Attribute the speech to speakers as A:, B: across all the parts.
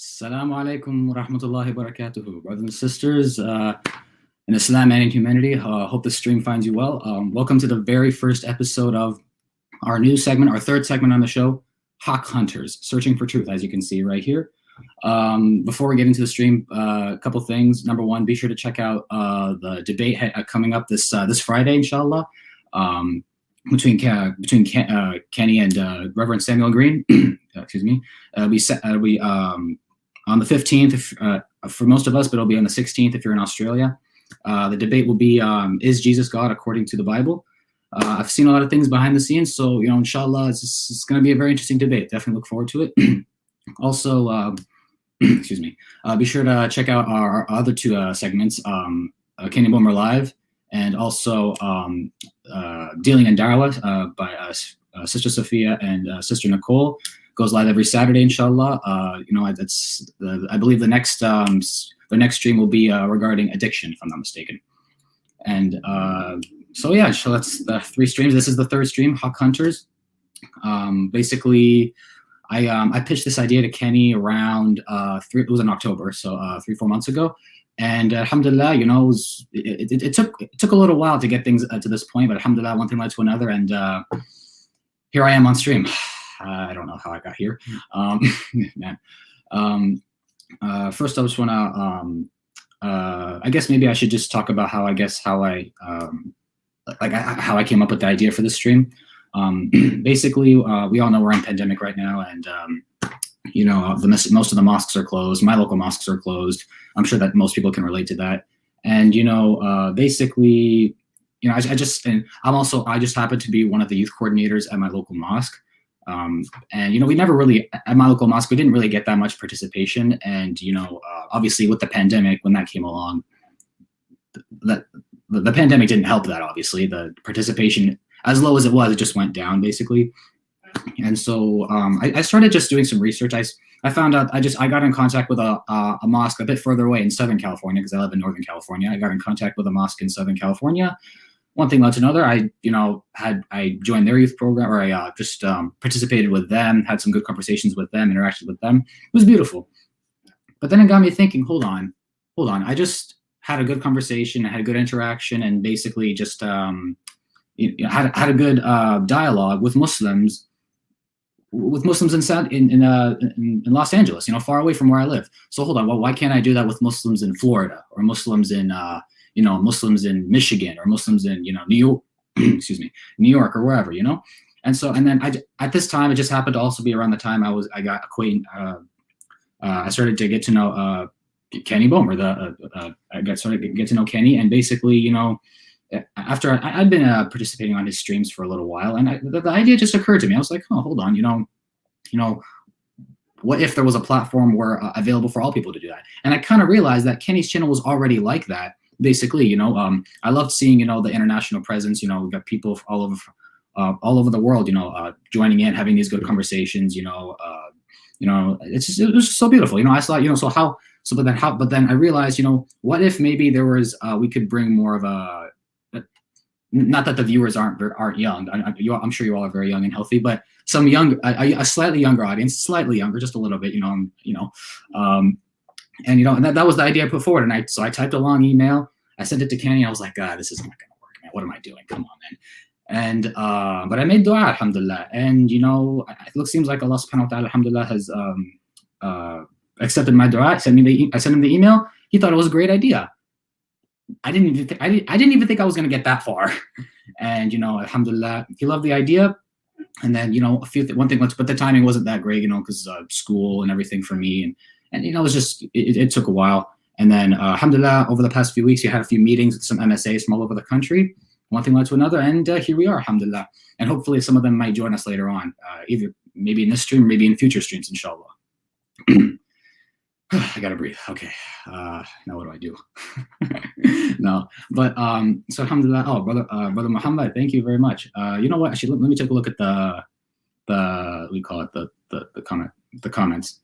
A: Assalamu alaikum wa rahmatullahi wa barakatuhu. Brothers and sisters in Islam and in humanity, hope the stream finds you well. Welcome to the very first episode of our new segment, our third segment on the show, Haqq Hunters, Searching for Truth, as you can see right here. Before we get into the stream, a couple things. Number one, be sure to check out the debate coming up this Friday, inshallah, between Kenny and Reverend Samuel Green. Excuse me. We on the 15th for most of us, but it'll be on the 16th if you're in Australia. The debate will be, is Jesus God according to the Bible? I've seen a lot of things behind the scenes, so, inshallah, it's going to be a very interesting debate. Definitely look forward to it. Also, excuse me, be sure to check out our other two segments, Kenny Boomer Live, and also Dealing in Darwa by Sister Sophia and Sister Nicole. Goes live every Saturday, inshallah. I believe the next stream will be regarding addiction, if I'm not mistaken. And so yeah, so that's the three streams. This is the third stream, Haqq Hunters. Basically, I pitched this idea to Kenny around it was in October, so 3-4 months ago. And alhamdulillah, it took a little while to get things to this point, but alhamdulillah, one thing led to another, and here I am on stream. I don't know how I got here, man. First, I just want to, I guess maybe I should just talk about how I came up with the idea for this stream. Basically, we all know we're in pandemic right now, and most of the mosques are closed. My local mosques are closed. I'm sure that most people can relate to that. And basically, I just happen to be one of the youth coordinators at my local mosque. And we never really, at my local mosque, we didn't really get that much participation. And obviously with the pandemic, when that came along, the pandemic didn't help that. Obviously, the participation, as low as it was, it just went down basically. And so I started just doing some research. I found out, I got in contact with a mosque a bit further away in Southern California, because I live in Northern California. I got in contact with a mosque in Southern California. One thing led to another. I joined their youth program, or I just participated with them, had some good conversations with them, interacted with them. It was beautiful. But then it got me thinking, hold on. I just had a good conversation, I had a good interaction, and basically just had a good dialogue with Muslims in Los Angeles, far away from where I live. So hold on, well, why can't I do that with Muslims in Florida, or Muslims in Muslims in Michigan, or Muslims in New York, excuse me, New York, or wherever, And so, and then at this time, it just happened to also be around the time I got acquainted. I started to get to know Kenny Boomer. I started to get to know Kenny, and basically, after I'd been participating on his streams for a little while, and the idea just occurred to me. I was like, oh, hold on, what if there was a platform where available for all people to do that? And I kind of realized that Kenny's channel was already like that. Basically, I loved seeing, the international presence. We've got people all over the world, joining in, having these good conversations. It was just so beautiful. I thought, but then I realized, what if maybe there was, we could bring more of a, not that the viewers aren't young. I'm sure you all are very young and healthy, but some a slightly younger audience, slightly younger, just a little bit, and that was the idea I put forward. And so I typed a long email. I sent it to Kenny. I was like, God, this is not going to work, man. What am I doing? Come on, man. And but I made dua, alhamdulillah. And it seems like Allah subhanahu wa ta'ala, alhamdulillah, has accepted my dua. I sent him the email. He thought it was a great idea. I didn't even think I was going to get that far. And alhamdulillah, he loved the idea. And then one thing, but the timing wasn't that great, because school and everything for me, and it was just it took a while. And then alhamdulillah, over the past few weeks, you had a few meetings with some MSAs from all over the country. One thing led to another, and here we are, alhamdulillah. And hopefully some of them might join us later on, either maybe in this stream, maybe in future streams, inshallah. I gotta breathe. Okay. Now what do I do? No, but so alhamdulillah. Oh, brother Muhammad, thank you very much. You know what? Actually, let me take a look at we call it the comments.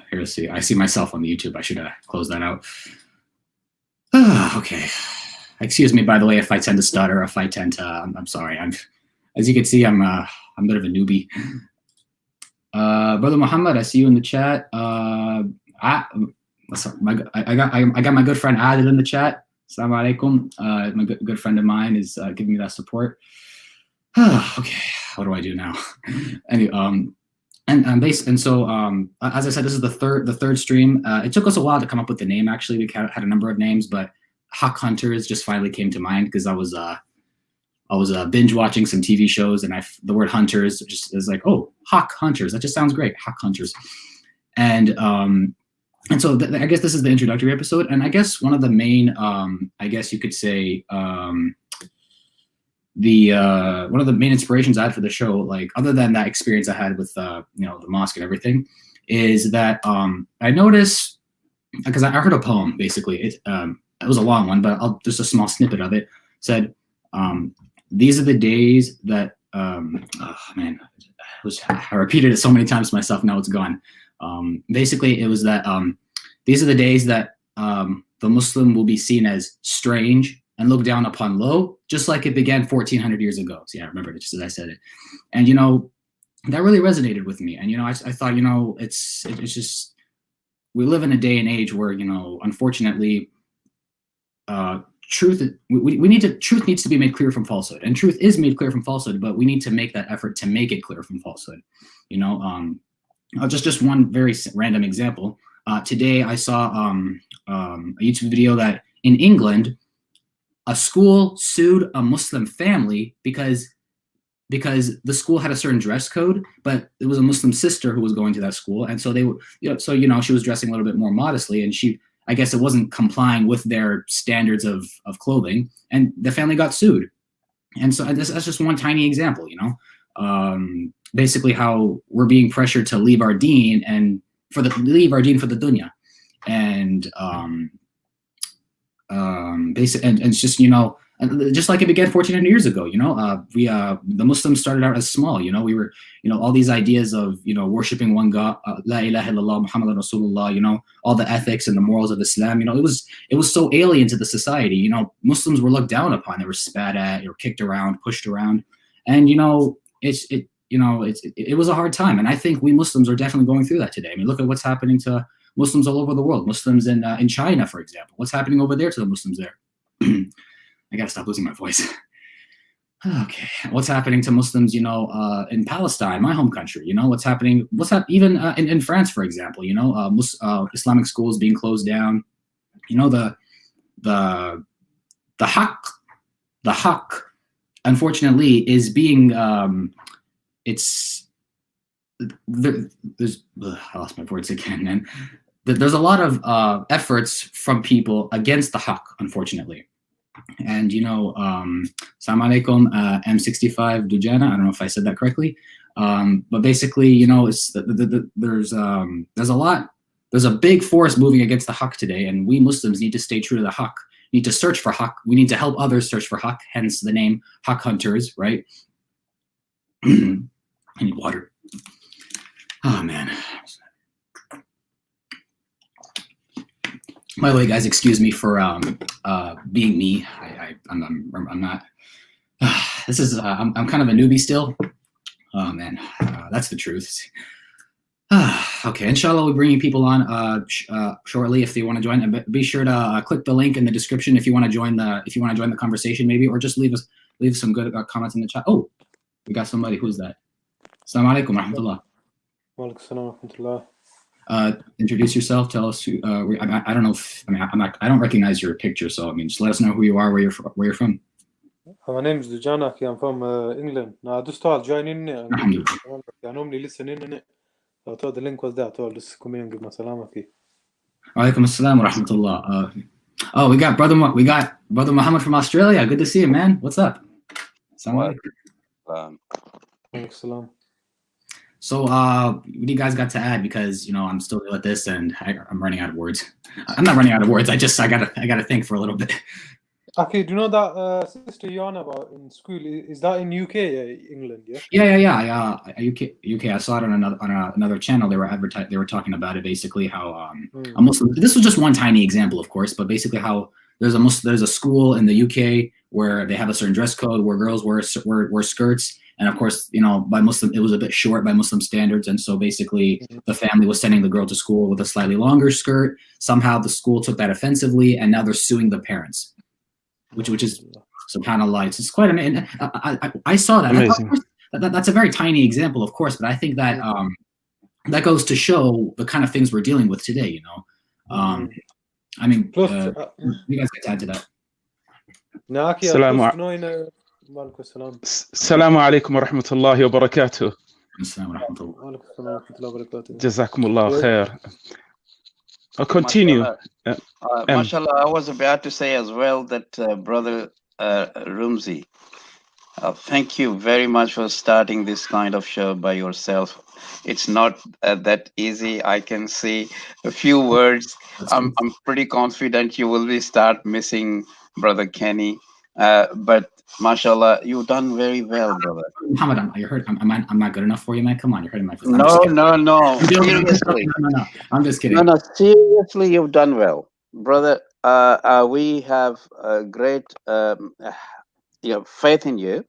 A: Here, let's see. I see myself on the YouTube. I should close that out. Okay. Excuse me, by the way, if I tend to stutter, if I tend to, I'm sorry. As you can see, I'm a bit of a newbie. Brother Muhammad, I see you in the chat. I got my good friend Adil in the chat. Assalamu alaikum. My good friend of mine is giving me that support. Okay, what do I do now? Anyway, as I said, this is the third stream. It took us a while to come up with the name. Actually, we had a number of names, but Haqq Hunters just finally came to mind because I was binge watching some TV shows, and the word hunters just is like, oh, Haqq Hunters. That just sounds great, Haqq Hunters. And so I guess this is the introductory episode, and I guess one of the main, I guess you could say, one of the main inspirations I had for the show, like other than that experience I had with the mosque and everything, is that I noticed, because I heard a poem basically. It was a long one, but just a small snippet of it said, these are the days that I repeated it so many times to myself, now it's gone. Basically it was that these are the days that the Muslim will be seen as strange and looked down upon low, just like it began 1400 years ago. So yeah, I remember it just as I said it. And that really resonated with me. And I thought, it's just, we live in a day and age where, unfortunately, truth needs to be made clear from falsehood, and truth is made clear from falsehood, but we need to make that effort to make it clear from falsehood. Just one very random example. Today I saw a YouTube video that in England, a school sued a Muslim family because the school had a certain dress code, but it was a Muslim sister who was going to that school, and so they were, she was dressing a little bit more modestly, and I guess it wasn't complying with their standards of clothing, and the family got sued. And so that's just one tiny example, basically how we're being pressured to leave our deen for the dunya. And it's just, just like it began 1400 years ago, the Muslims started out as small, we were, all these ideas of, worshiping one God, la ilaha illallah, Muhammadan Rasulullah, all the ethics and the morals of Islam, it was so alien to the society. Muslims were looked down upon, they were spat at, or kicked around, pushed around. And, it was a hard time. And I think we Muslims are definitely going through that today. I mean, look at what's happening to Muslims all over the world, Muslims in China, for example. What's happening over there to the Muslims there? I gotta stop losing my voice. Okay, what's happening to Muslims, in Palestine, my home country? What's happening? Even in France, for example? Islamic schools being closed down. The Haqq, unfortunately, is being I lost my words again, man. There's a lot of efforts from people against the Haqq, unfortunately. And Assalamu alaikum, M65 Dujana. I don't know if I said that correctly, but basically, it's there's a big force moving against the Haqq today, and we Muslims need to stay true to the Haqq. We need to search for Haqq. We need to help others search for Haqq. Hence the name Haqq Hunters, right? I need water. Oh man. By the way, guys, excuse me for being me. I'm not. This is I'm kind of a newbie still. Oh man, that's the truth. Okay, inshallah, we'll bring you people on shortly if they want to join. And be sure to click the link in the description if you want to join the conversation, maybe, or just leave some good comments in the chat. Oh, we got somebody. Who's that? Assalamu alaikum rahmatullah.
B: Wa alaikum assalam wa rahmatullah.
A: Introduce yourself. Tell us who. I don't know. I don't recognize your picture, so just let us know who you are, where you're from.
B: My name is Dujanak. I'm from England. Now I just started joining it. I normally listen in it. I thought the link was there. I thought I'll just come in and give my salam.
A: Alaikum assalam wa rahmatullah. Oh, we got brother Muhammad from Australia. Good to see you, man. What's up?
B: Salam.
A: So, what do you guys got to add? Because I'm still new at this, and I'm running out of words. I'm not running out of words. I gotta think for a little bit.
B: Okay, do you know that sister you're on about in school? Is that in UK, England? Yeah.
A: Yeah. UK. I saw it on another channel. They were talking about it, basically how a Muslim. This was just one tiny example, of course, but basically how there's a school in the UK where they have a certain dress code where girls wear skirts. And of course, you know, by Muslim, it was a bit short by Muslim standards. And so basically the family was sending the girl to school with a slightly longer skirt. Somehow the school took that offensively, and now they're suing the parents, which is subhanAllah. It's quite amazing. I saw that.
C: Amazing.
A: That's a very tiny example, of course, but I think that that goes to show the kind of things we're dealing with today, you know. I mean,
B: Plus,
A: you guys get to add to that.
B: ناكي
C: السلام
B: plus نوين وعليكم السلام.
C: السلام عليكم ورحمة الله وبركاته.
A: Assalamu alaikum.
B: وعليكم السلام ورحمة الله وبركاته.
C: جزاكم الله خير. I'll continue.
D: MashaAllah, I was about to say as well that Brother Rumzi, thank you very much for starting this kind of show by yourself. It's not that easy. I can see a few words. I'm pretty confident you will start missing Brother Kenny. But MashaAllah, you've done very well, brother.
A: Muhammad, you heard? I'm not good enough for you, man. Come on, you're hurting my feelings.
D: No. Seriously.
A: No. I'm just kidding.
D: No, seriously, you've done well, brother. We have a great faith in you,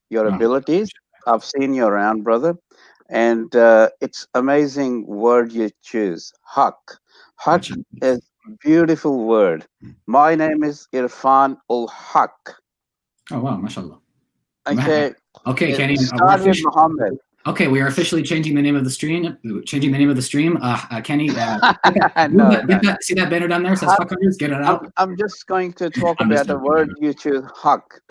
D: your abilities. I've seen you around, brother, and it's amazing word you choose. Haqq. Haqq is a beautiful word. My name is Irfan ul Haqq.
A: Oh wow, mashallah.
D: Okay,
A: Kenny.
D: Start with Muhammad.
A: Okay, we are officially changing the name of the stream. Kenny, see that banner down there? It says Haqq. Get it out.
D: I'm just going to talk about a word you choose. Haqq.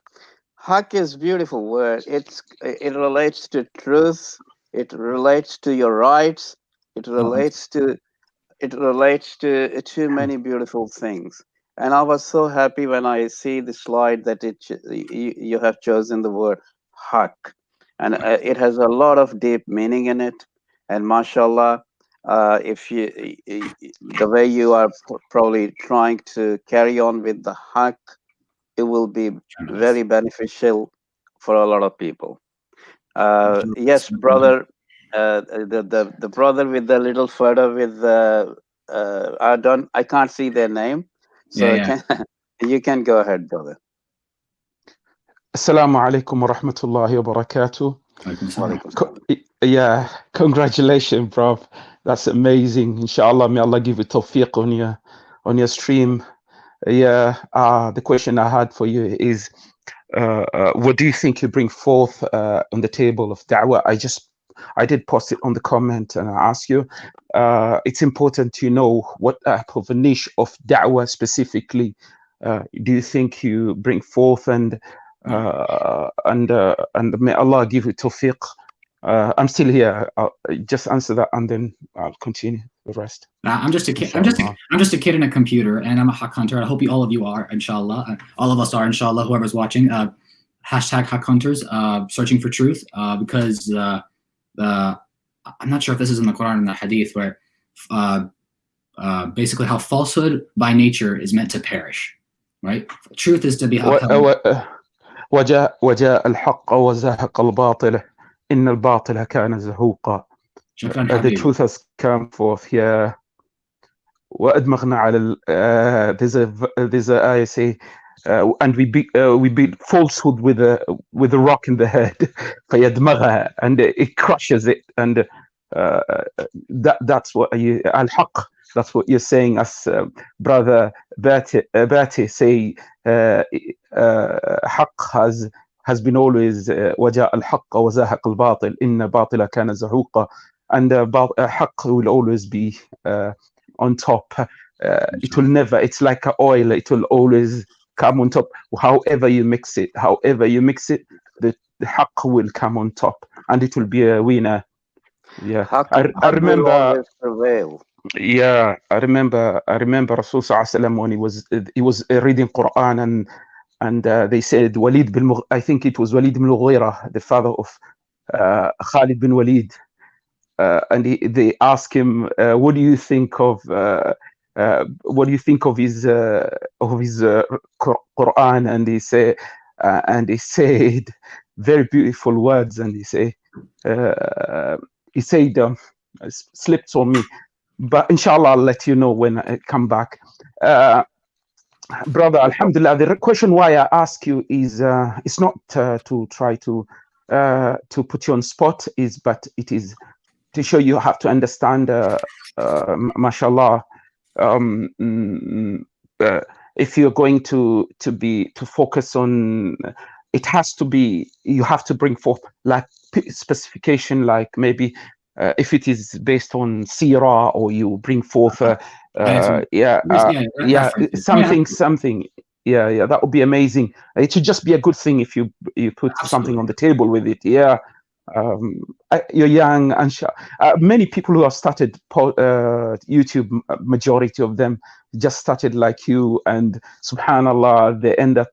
D: Haqq is a beautiful word. It relates to truth. It relates to your rights. It relates to too many beautiful things. And I was so happy when I see the slide that you have chosen the word Haqq. And it has a lot of deep meaning in it. And mashallah, if the way you are probably trying to carry on with the Haqq, it will be very beneficial for a lot of people. Yes, brother, the brother with the little photo with I can't see their name, so you can go ahead, brother.
C: Assalamu alaikum wa rahmatullahi wa barakatuh. Yeah, congratulations, bro. That's amazing. Inshallah, may Allah give you tawfiq on your stream. Yeah, the question I had for you is, what do you think you bring forth on the table of da'wah? I did post it on the comment and I asked you, it's important to know what type of a niche of da'wah specifically do you think you bring forth, and may Allah give you tawfiq. I'm still here. I'll just answer that and then I'll continue the rest.
A: I'm just a kid. I'm just a kid in a computer, and I'm a Haqq hunter. I hope all of you are, inshallah. All of us are, inshallah. Whoever's watching, hashtag Haqq hunters, searching for truth. Because I'm not sure if this is in the Quran and the Hadith, where basically how falsehood by nature is meant to perish, right? Truth is to be upheld.
C: وجاء الحق وزهق الباطل إن الباطل كان زهوقا. The truth has come forth. Yeah. وأدمغنا على there's a I say and we beat falsehood with a rock in the head فيدمغها, and it crushes it, and that's what al-haqq, that's what you're saying, as brother Bati say. Haqq has been always وجاء الحق وزهق الباطل إن باطل كان زهوقا, and Haqq will always be on top. It will never, it's like an oil, it will always come on top. However you mix it, the Haqq will come on top, and it will be a winner. Yeah, I remember. Yeah, I remember Rasul Sallallahu Alaihi Wasallam when he was reading Quran, and they said Walid bin I think it was Walid bin Mughira, the father of Khalid bin Walid, and they asked him, what do you think of his Quran? And he said very beautiful words, and he said slipped on me, but inshallah I'll let you know when I come back. Brother, alhamdulillah, the question why I ask you is it's not to try to to put you on spot, but it is to show you have to understand, mashallah, if you're going to focus on, it has to be, you have to bring forth like specification, like maybe if it is based on seerah, or you bring forth something. Yeah, that would be amazing. It should just be a good thing if you put something on the table with it. You're young, and many people who have started YouTube, majority of them just started like you, and subhanallah, they end up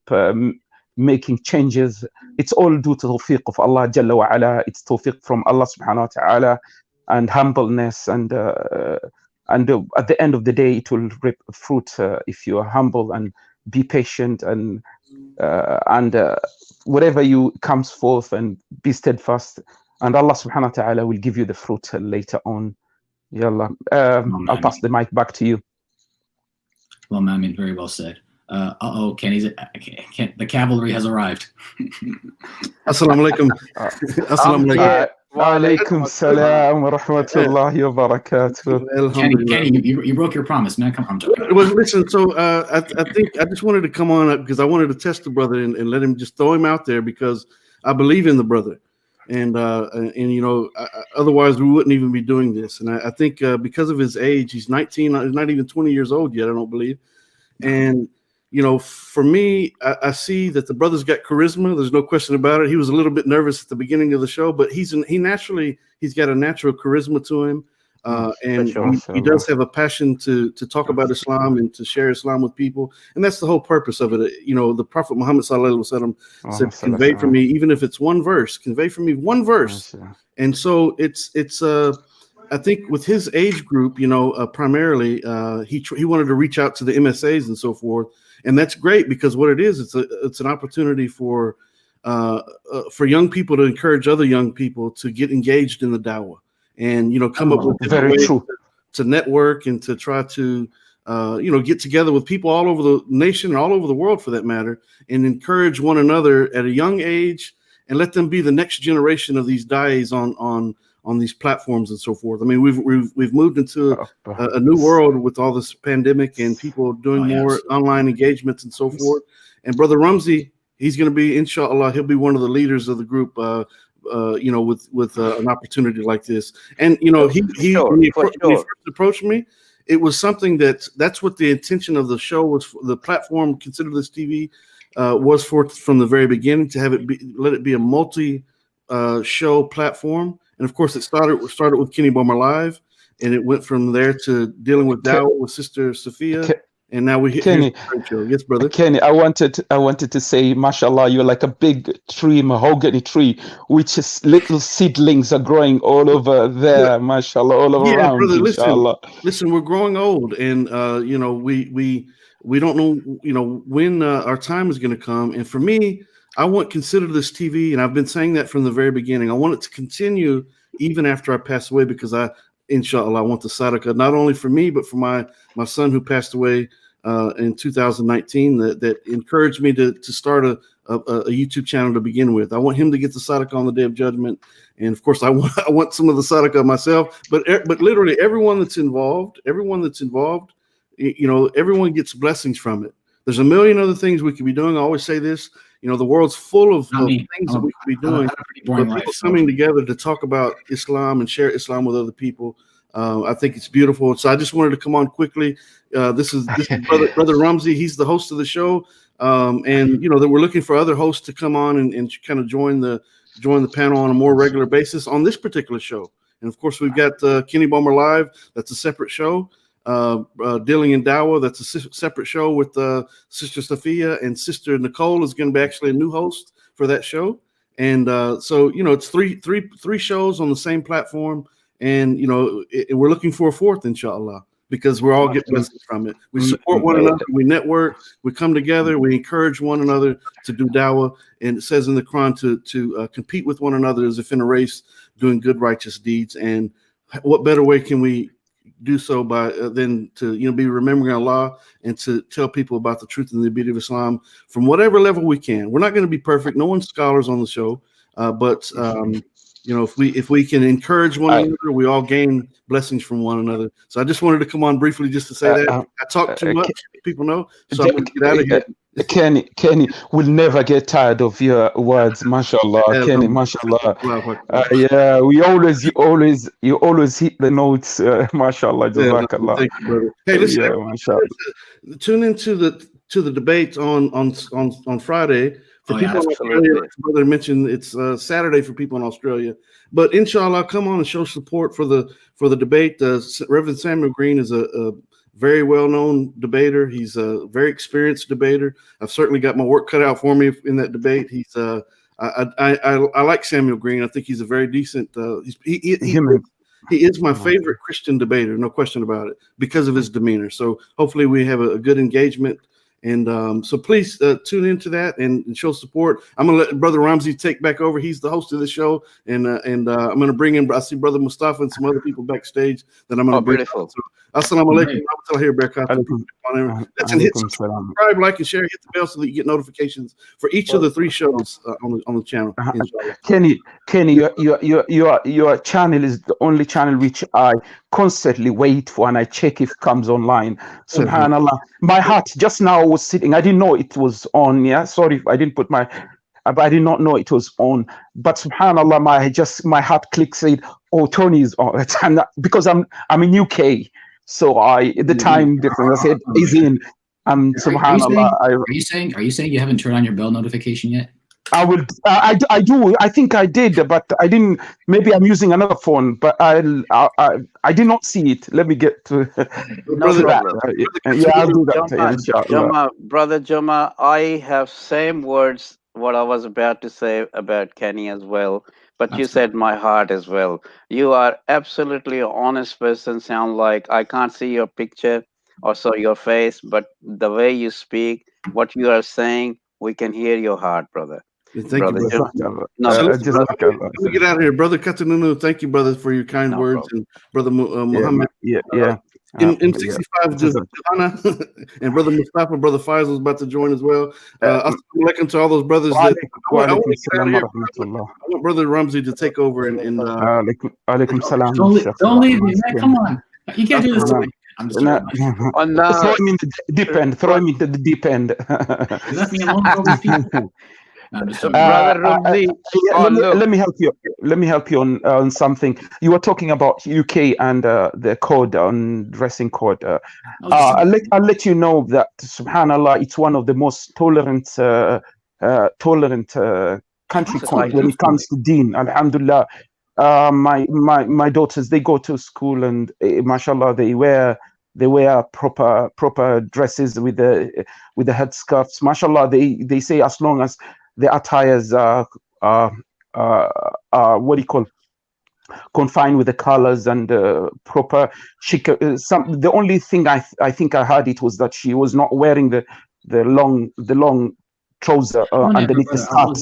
C: making changes. It's all due to tawfiq of Allah Jalla wa Ala. It's tawfiq from Allah subhanahu wa ta'ala, and humbleness, and at the end of the day, it will reap fruit if you are humble and be patient, and whatever you comes forth, and be steadfast, and Allah subhanahu wa ta'ala will give you the fruit later on. Yallah. I'll pass the mic back to you.
A: Well, Mamin, very well said. Kenny's the cavalry has arrived.
E: Assalamu alaikum. Assalamu alaikum.
C: Wa alaikum salam wa rahmatullahi wa barakatuh.
A: Kenny, you broke your promise, man. Come on.
E: Well, listen, so I think I just wanted to come on because I wanted to test the brother and let him, just throw him out there, because I believe in the brother. And you know, otherwise we wouldn't even be doing this. And I think because of his age, he's 19, he's not even 20 years old yet, I don't believe. And you know, for me, I see that the brother's got charisma. There's no question about it. He was a little bit nervous at the beginning of the show, but he's got a natural charisma to him. And he does have a passion to talk about Islam and to share Islam with people. And that's the whole purpose of it. You know, the Prophet Muhammad sallallahu alaihi wasallam said, convey for me, even if it's one verse, convey for me one verse. And so it's I think with his age group, you know, primarily, he wanted to reach out to the MSAs and so forth. And that's great, because what it is, it's an opportunity for young people to encourage other young people to get engaged in the dawah, and you know, come up with different ways to network and to try to you know, get together with people all over the nation and all over the world, for that matter, and encourage one another at a young age, and let them be the next generation of these da'is on these platforms and so forth. I mean, we've moved into a new world with all this pandemic and people doing more online engagements and so forth. And Brother Rumzi, he's going to be, inshallah, he'll be one of the leaders of the group, you know, with an opportunity like this. And, you know, when he first approached me, it was something that's what the intention of the show was, for the platform, Consider This TV, was for from the very beginning, to have it let it be a multi show platform. And of course, it started with Kenny Bomber Live, and it went from there to dealing with Dawah with Sister Sophia, and now we hit the show. Yes, brother.
C: Kenny, I wanted to say, mashallah, you're like a big tree, mahogany tree, which is little seedlings are growing all over there, mashallah, all around.
E: Brother,
C: inshallah.
E: Listen, we're growing old, and you know, we don't know, you know, when our time is going to come. And for me, I want Consider This TV, and I've been saying that from the very beginning. I want it to continue even after I pass away, because inshallah, I want the sadaqah, not only for me, but for my son who passed away in 2019, that encouraged me to start a YouTube channel to begin with. I want him to get the sadaqah on the Day of Judgment. And of course, I want some of the sadaqah myself, but literally everyone that's involved, you know, everyone gets blessings from it. There's a million other things we could be doing. I always say this, you know, the world's full of things that we could be doing, but people coming together to talk about Islam and share Islam with other people, I think it's beautiful. So I just wanted to come on quickly. This is Brother Rumzi. He's the host of the show, and you know that we're looking for other hosts to come on and kind of join the panel on a more regular basis on this particular show. And of course, we've got Kenny Bomber Live. That's a separate show. Dealing in Dawah, that's a separate show with Sister Sophia, and Sister Nicole is going to be actually a new host for that show. And so, you know, it's three shows on the same platform, and you know, we're looking for a fourth, inshallah, because we're all getting blessings from it. We support one another, we network, we come together, we encourage one another to do Dawah, and it says in the Quran to compete with one another as if in a race, doing good, righteous deeds. And what better way can we do so by than to, you know, be remembering Allah and to tell people about the truth and the beauty of Islam from whatever level we can. We're not going to be perfect. No one's scholars on the show. But you know, if we can encourage one another, we all gain blessings from one another. So I just wanted to come on briefly just to say that I talk too much, people know. So I'm going to get out of here.
C: Kenny will never get tired of your words, mashallah. Kenny, mashallah. Yeah, you always hit the notes, mashallah. Jazakallah.
E: Thank you, brother. Hey, listen, tune into the debate on Friday. For people in Australia, like brother mentioned, it's Saturday for people in Australia. But inshallah, come on and show support for the debate. Reverend Samuel Green is a very well-known debater. He's a very experienced debater. I've certainly got my work cut out for me in that debate. He's I like Samuel Green. I think he's a very decent. He is my favorite Christian debater, no question about it, because of his demeanor. So hopefully we have a good engagement. And so please tune into that and show support. I'm going to let Brother Rumzi take back over. He's the host of the show. And I'm going to bring in, I see Brother Mustafa and some other people backstage that I'm going to bring.
D: Beautiful.
E: So, Assalamu alaikum wa rahmatullahi. Listen, hit subscribe, like, and share. Hit the bell so that you get notifications for each of the 3 shows on the channel.
C: Kenny, your channel is the only channel which I constantly wait for, and I check if it comes online. Subhanallah, my heart just now was sitting. I didn't know it was on. Yeah, sorry if I didn't put my. But I did not know it was on. But subhanallah, my heart clicked, said, "Oh, Tony is on." Because I'm in UK. So the time difference. I said, "Is in." Subhanallah.
A: Are you saying you haven't turned on your bell notification yet?
C: I will. I do. I think I did, but I didn't. Maybe I'm using another phone, but I did not see it. Let me get to that. Yeah, I'll do that.
D: Brother Jama, I have same words what I was about to say about Kenny as well. But you said my heart as well. You are absolutely an honest person. Sound like I can't see your picture or so your face, but the way you speak, what you are saying, we can hear your heart, brother.
E: Thank you, brother. Let me get out of here, brother Katanunu. Thank you, brother, for your kind words, and brother Muhammad. M65 Johanna and brother Mustafa, brother Faisal is about to join as well. Assalamu alaikum to all those brothers. I want brother Rumzi to take over and
C: alaikum salam.
A: Don't leave me, man. Come on, you can't do this to me. I'm just
C: throw him into the deep end. Throw him into the deep end.
A: Let me alone.
C: Brother Rumzi, let me help you on something. You were talking about UK and the code on dressing code. I'll let you know that subhanallah, it's one of the most tolerant country when it comes to deen. Alhamdulillah. My daughters, they go to school and mashallah, they wear proper dresses with the headscarves. Mashallah, they say as long as the attires are confined with the colors and proper chic. The only thing I think I heard it was that she was not wearing the long trouser underneath the skirt.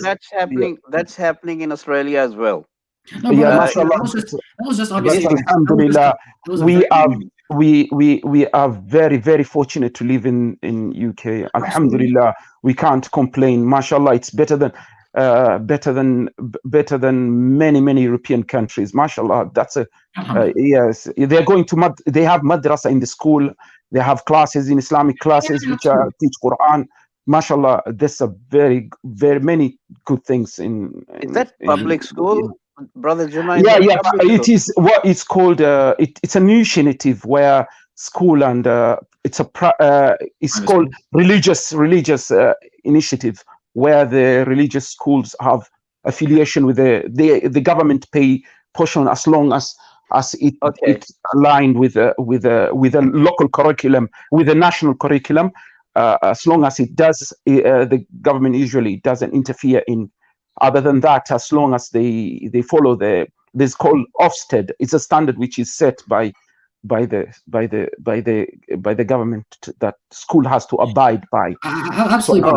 D: That's happening. That's happening in Australia as well.
A: No, mashallah. That was just obviously.
C: Alhamdulillah, we are very, very fortunate to live in UK. Alhamdulillah, we can't complain. Mashallah, it's better than many European countries. Mashallah, that's yes. They're going to they have madrasa in the school. They have classes in Islamic classes which teach Quran. Mashallah, there's a very many good things in.
D: Is that public school? Brother Juma,
C: it is what it's called. It's an initiative where school and it's called religious initiative where the religious schools have affiliation with the government pay portion as long as it's aligned with a local curriculum, with a national curriculum. As long as it does, the government usually doesn't interfere in. Other than that, as long as they follow this called Ofsted, it's a standard which is set by the government that school has to abide by.
A: Absolutely,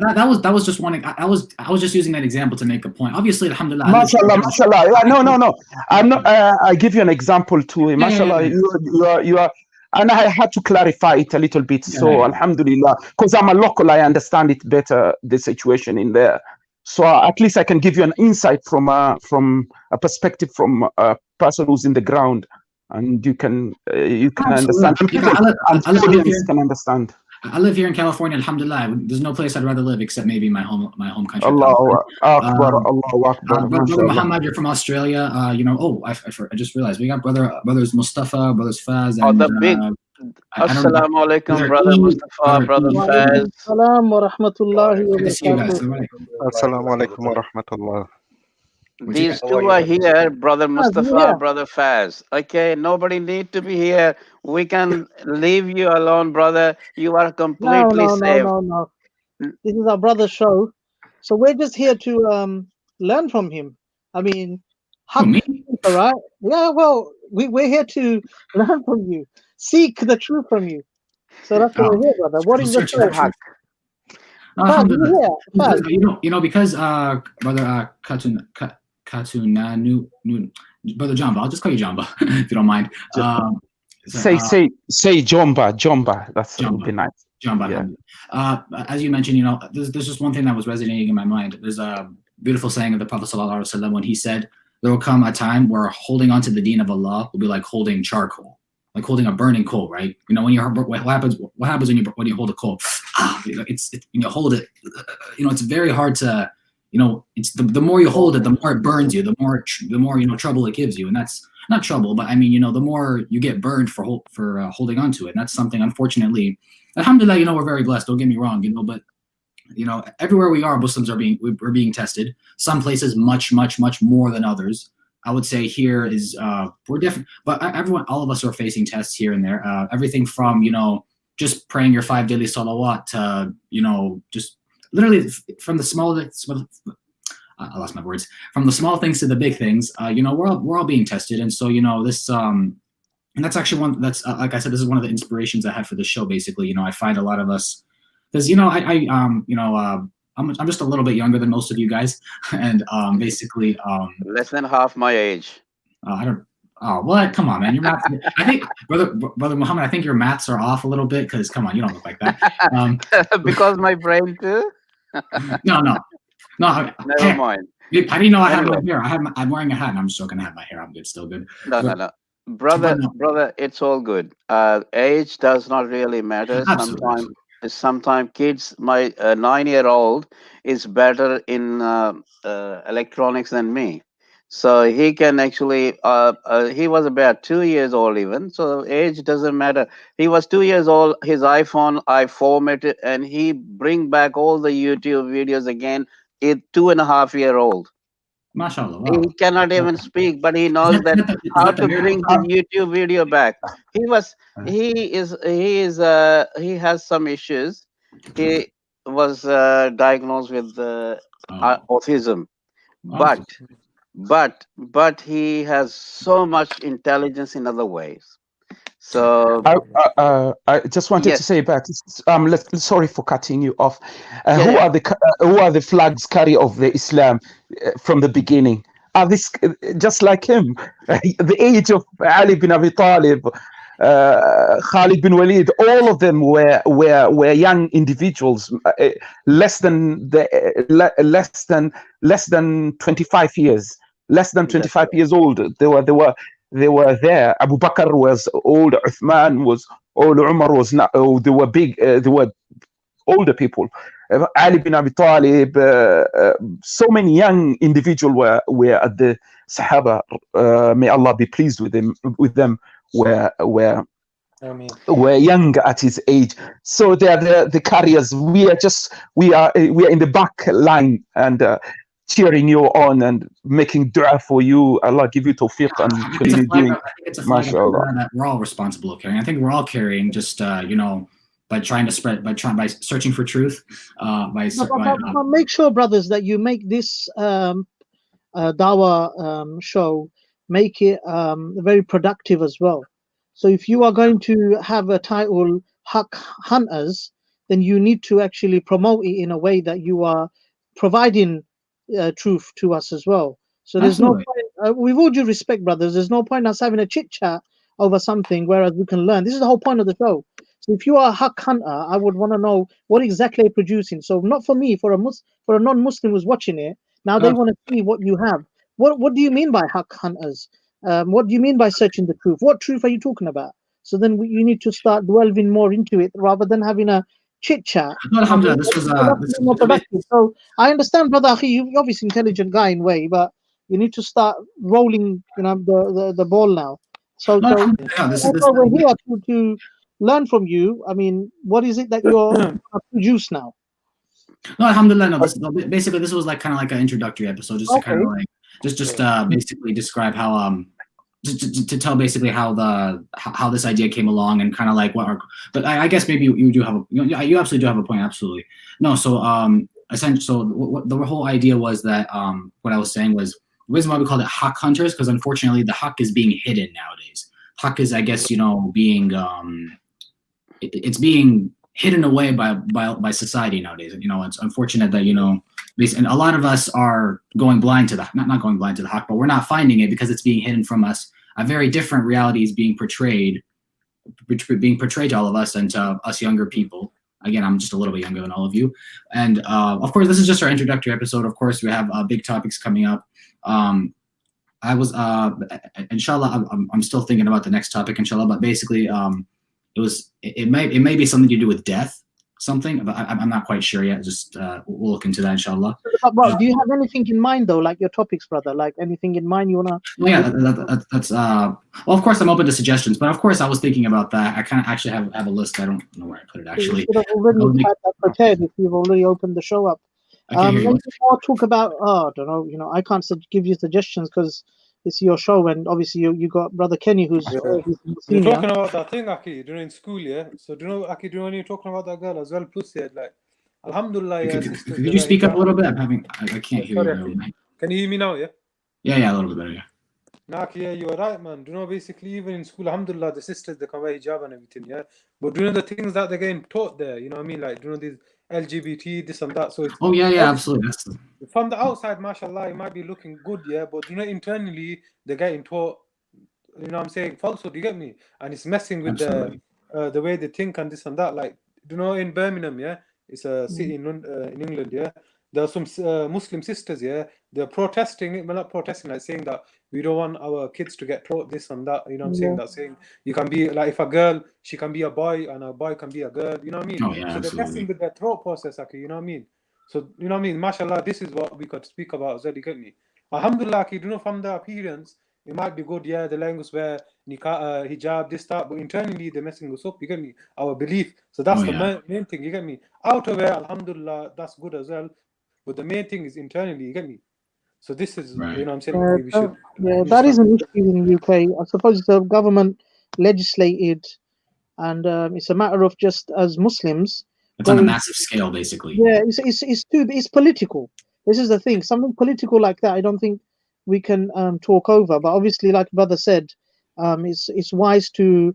A: that was just one. I was just using that example to make a point. Obviously, alhamdulillah.
C: Mashallah. No. I'm not. I give you an example too. Mashallah, you are. And I had to clarify it a little bit. So alhamdulillah, because I'm a local, I understand it better. The situation in there. So at least I can give you an insight from a perspective from a person who's in the ground, and you can understand. And people and audience can understand.
A: I live here in California, alhamdulillah. There's no place I'd rather live except maybe my home country.
C: Allahu Akbar, Allahu Akbar.
A: Brother Muhammad, you're from Australia. I just realized we got brothers Mustafa, brothers Faz, and
D: the big Assalamu alaikum, brother Mustafa, brother Faz.
F: Assalamu wa rahmatullahi wa
A: Good to see you guys.
F: barakatuh.
G: Assalamu alaikum wa rahmatullah.
D: These two are here, brother Mustafa, brother Faz. Okay, nobody need to be here. We can leave you alone, brother. You are completely safe.
F: No. This is our brother's show, so we're just here to learn from him. I mean, Haqq, all right? Yeah, well, we're here to learn from you, seek the truth from you. So that's what we're here, brother. What is the show, Haqq?
A: Because brother Katunanu, brother Jamba, I'll just call you Jamba if you don't mind.
C: Say Jamba. That's something nice.
A: Jamba. Yeah. As you mentioned, there's just one thing that was resonating in my mind. There's a beautiful saying of the Prophet ﷺ when he said, "There will come a time where holding on to the deen of Allah will be like holding charcoal, like holding a burning coal, right? What happens when you hold a coal? It's when you hold it, it's very hard to, it's the more you hold it, the more it burns you, the more trouble it gives you, and that's not trouble, but I mean, the more you get burned for holding on to it, and that's something, unfortunately, alhamdulillah, we're very blessed. Don't get me wrong, but everywhere we are, Muslims we're being tested. Some places much more than others. I would say here is we're different, but all of us are facing tests here and there. Everything from just praying your 5 daily salawat to just literally from the small. I lost my words. From the small things to the big things, we're all being tested, and so this and that's actually one that's like I said, this is one of the inspirations I had for the show. Basically, I find a lot of us because I'm just a little bit younger than most of you guys, and basically
D: less than half my age.
A: I don't. Oh, what? Come on, man. Your math. I think, brother Muhammad. I think your maths are off a little bit because come on, you don't look like that.
D: Because my brain too.
A: No.
D: Never mind.
A: I didn't know I had my hair. I'm wearing a hat, and I'm still gonna have my hair. I'm good, still good.
D: No. Brother, it's all good. Age does not really matter. Sometimes kids, my 9-year-old is better in electronics than me. So he can actually, he was about 2 years old even. So age doesn't matter. He was 2 years old. His iPhone, I formatted, and he bring back all the YouTube videos again. 2.5-year-old.
A: MashaAllah. Wow.
D: He cannot even speak, but he knows how to bring the YouTube video back. He has some issues. He was diagnosed with autism, but he has so much intelligence in other ways. So
C: I just wanted to say back. Sorry for cutting you off. Who are the flags carrier of the Islam from the beginning? Are this just like him? The age of Ali bin Abi Talib, Khalid bin Walid, all of them were young individuals, less than 25 years, less than 25 years old. They were there. Abu Bakr was old. Uthman was old. Umar was not. They were big. They were older people. Ali bin Abi Talib. So many young individuals were at the Sahaba. May Allah be pleased with them. Were young at his age. So they are the carriers. We are in the back line and. Cheering you on and making dua for you. Allah give you tawfiq and continue doing.
A: I think it's a flag that we're all responsible of carrying. I think we're all carrying just by trying to spread, by searching for truth. But
F: make sure, brothers, that you make this dawah show, make it very productive as well. So if you are going to have a title Haqq Hunters, then you need to actually promote it in a way that you are providing truth to us as well. So there's no point, with all due respect, brothers, there's no point us having a chit chat over something, whereas we can learn. This is the whole point of the show. So So if you are a Haqq hunter, I would want to know what exactly you're producing. So not for me, for a non-Muslim who's watching it, now they want to see what you have. What do you mean by Haqq hunters? What do you mean by searching the truth? What truth are you talking about? So then you need to start delving more into it rather than having a chit chat.
A: No, alhamdulillah, this was
F: more productive. So I understand, brother Haqq, you're obviously intelligent guy in a way, but you need to start rolling, the ball now. So we're here to learn from you. I mean, what is it that you're produce now?
A: No, alhamdulillah. No, basically this was like kind of like an introductory episode, just to kind of like just basically describe how to tell basically how this idea came along and kind of like what our. But I guess maybe you do have you absolutely do have a point. Absolutely. No, so essentially, so what the whole idea was that what I was saying was the reason why we called it Haqq hunters, because unfortunately the Haqq is being hidden nowadays. Haqq is, I guess, being it's being hidden away by society nowadays. And it's unfortunate that and a lot of us are going blind to the not going blind to the Haqq, but we're not finding it because it's being hidden from us. A very different reality is being portrayed to all of us and to us younger people. Again, I'm just a little bit younger than all of you, and of course this is just our introductory episode. Of course we have big topics coming up. I was inshallah I'm still thinking about the next topic, inshallah, but basically it may be something to do with death, something, but I'm not quite sure yet. Just we'll look into that, inshallah.
F: But do you have anything in mind though, like your topics, brother? Like anything in mind you wanna?
A: Yeah, that's well, of course I'm open to suggestions, but of course I was thinking about that. I kind of actually have a list. I don't know where I put it actually.
F: You should have already had that prepared if you've already opened the show up. Maybe more talk about. I don't know. I can't give you suggestions because it's your show, and obviously you got brother Kenny who's
B: you're talking about that thing, Aki, in school, yeah. So do you know, Aki, when you're talking about that girl as well, plus yeah, like alhamdulillah, yeah.
A: Could you speak up a little bit? I can't hear you.
B: Can you hear me now? Yeah.
A: Yeah, a little bit better. Yeah.
B: Naki, yeah, you are right, man. Do you know, basically, even in school, alhamdulillah, the sisters, they can wear hijab and everything, yeah. But do you know the things that they're getting taught there? You know what I mean? Like, do you know these LGBT, this and that? So it's
A: absolutely.
B: From the outside, mashallah, it might be looking good, yeah. But internally, they're getting taught. You know what I'm saying? Falsehood. You get me? And it's messing with the way they think and this and that. Like, do you know, in Birmingham, yeah, it's a city in England, yeah. There are some Muslim sisters, yeah. They're protesting. Well, not protesting, like saying that we don't want our kids to get taught this and that. You know what I'm saying? That saying you can be like, if a girl, she can be a boy, and a boy can be a girl. You know what I mean?
A: Oh, yeah,
B: so they're messing with their thought process, Aki. You know what I mean? So you know what I mean? Mashallah, this is what we could speak about as well. You get me? Alhamdulillah, Aki, you know, from the appearance, it might be good, yeah. The language where nikah, hijab, this, that, but internally they're messing us up. You get me? Our belief. So that's the main thing. You get me? Out of it, alhamdulillah, that's good as well. But the main thing is internally, you get me? So this is, you know what I'm saying? We should,
F: that is an issue in the UK. I suppose the government legislated, and it's a matter of just as Muslims.
A: It's on a massive scale, basically.
F: Yeah, it's political. This is the thing. Something political like that, I don't think we can talk over. But obviously, like brother said, it's wise to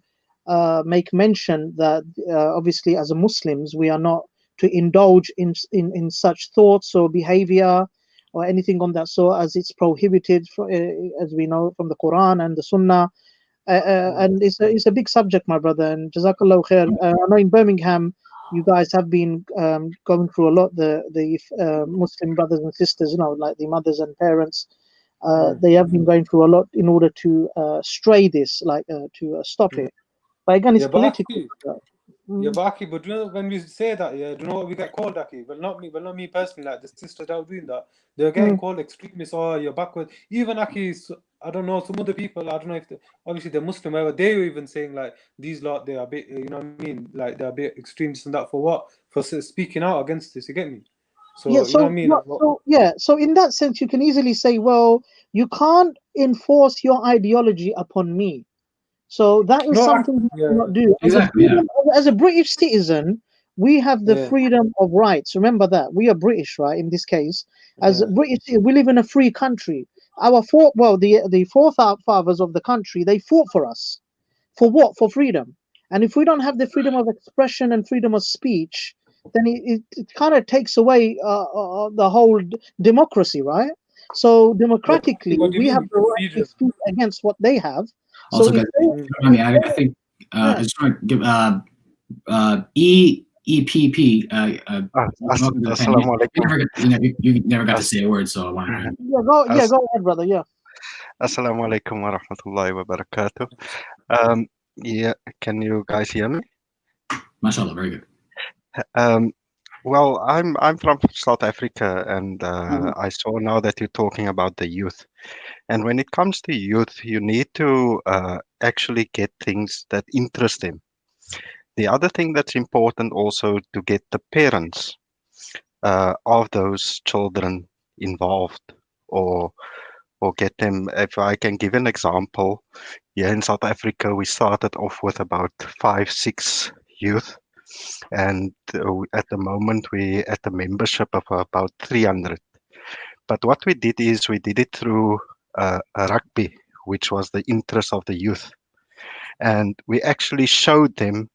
F: make mention that obviously as a Muslims we are not to indulge in such thoughts or behavior or anything on that sort, as it's prohibited, as we know from the Quran and the Sunnah. And it's a big subject, my brother. And Jazakallah khair. I know in Birmingham, you guys have been going through a lot. The Muslim brothers and sisters, like the mothers and parents, they have been going through a lot in order to stray this, to stop it. But again, it's political.
B: Yeah, but Aki, but do you know when we say that, yeah, do you know what we get called, Aki? Well, not me personally, like the sisters that were doing that, they're getting called extremists, or you're backward. Even Aki, I don't know, some other people, I don't know if obviously they're Muslim, whatever, they were even saying like these lot, they are a bit, you know what I mean, like they're a bit extremists and that for what? For speaking out against this, you get me? So you know what I mean?
F: So in that sense, you can easily say, well, you can't enforce your ideology upon me. So that is something you cannot do.
A: Exactly.
F: As a British citizen, we have the freedom of rights. Remember that we are British, right? In this case, as British, we live in a free country. The forefathers of the country, they fought for us. For what? For freedom. And if we don't have the freedom of expression and freedom of speech, then it kind of takes away the whole democracy, right? So democratically, we have the right to speak against what they have.
A: Also, guys, I think I just want to give EPP.
G: Assalamu
A: You
G: alaikum.
A: never, you never got to say a word, so I wanted to.
F: Go ahead, brother. Yeah.
G: Assalamu alaikum wa rahmatullahi wa barakatuh. Yeah, can you guys hear me?
A: Mashallah, very good.
G: Well, I'm from South Africa, and I saw now that you're talking about the youth. And when it comes to youth, you need to actually get things that interest them. The other thing that's important also to get the parents of those children involved, or get them. If I can give an example, here in South Africa, we started off with about 5, 6 youth, and at the moment we at the membership of about 300. But what we did is we did it through rugby, which was the interest of the youth, and we actually showed them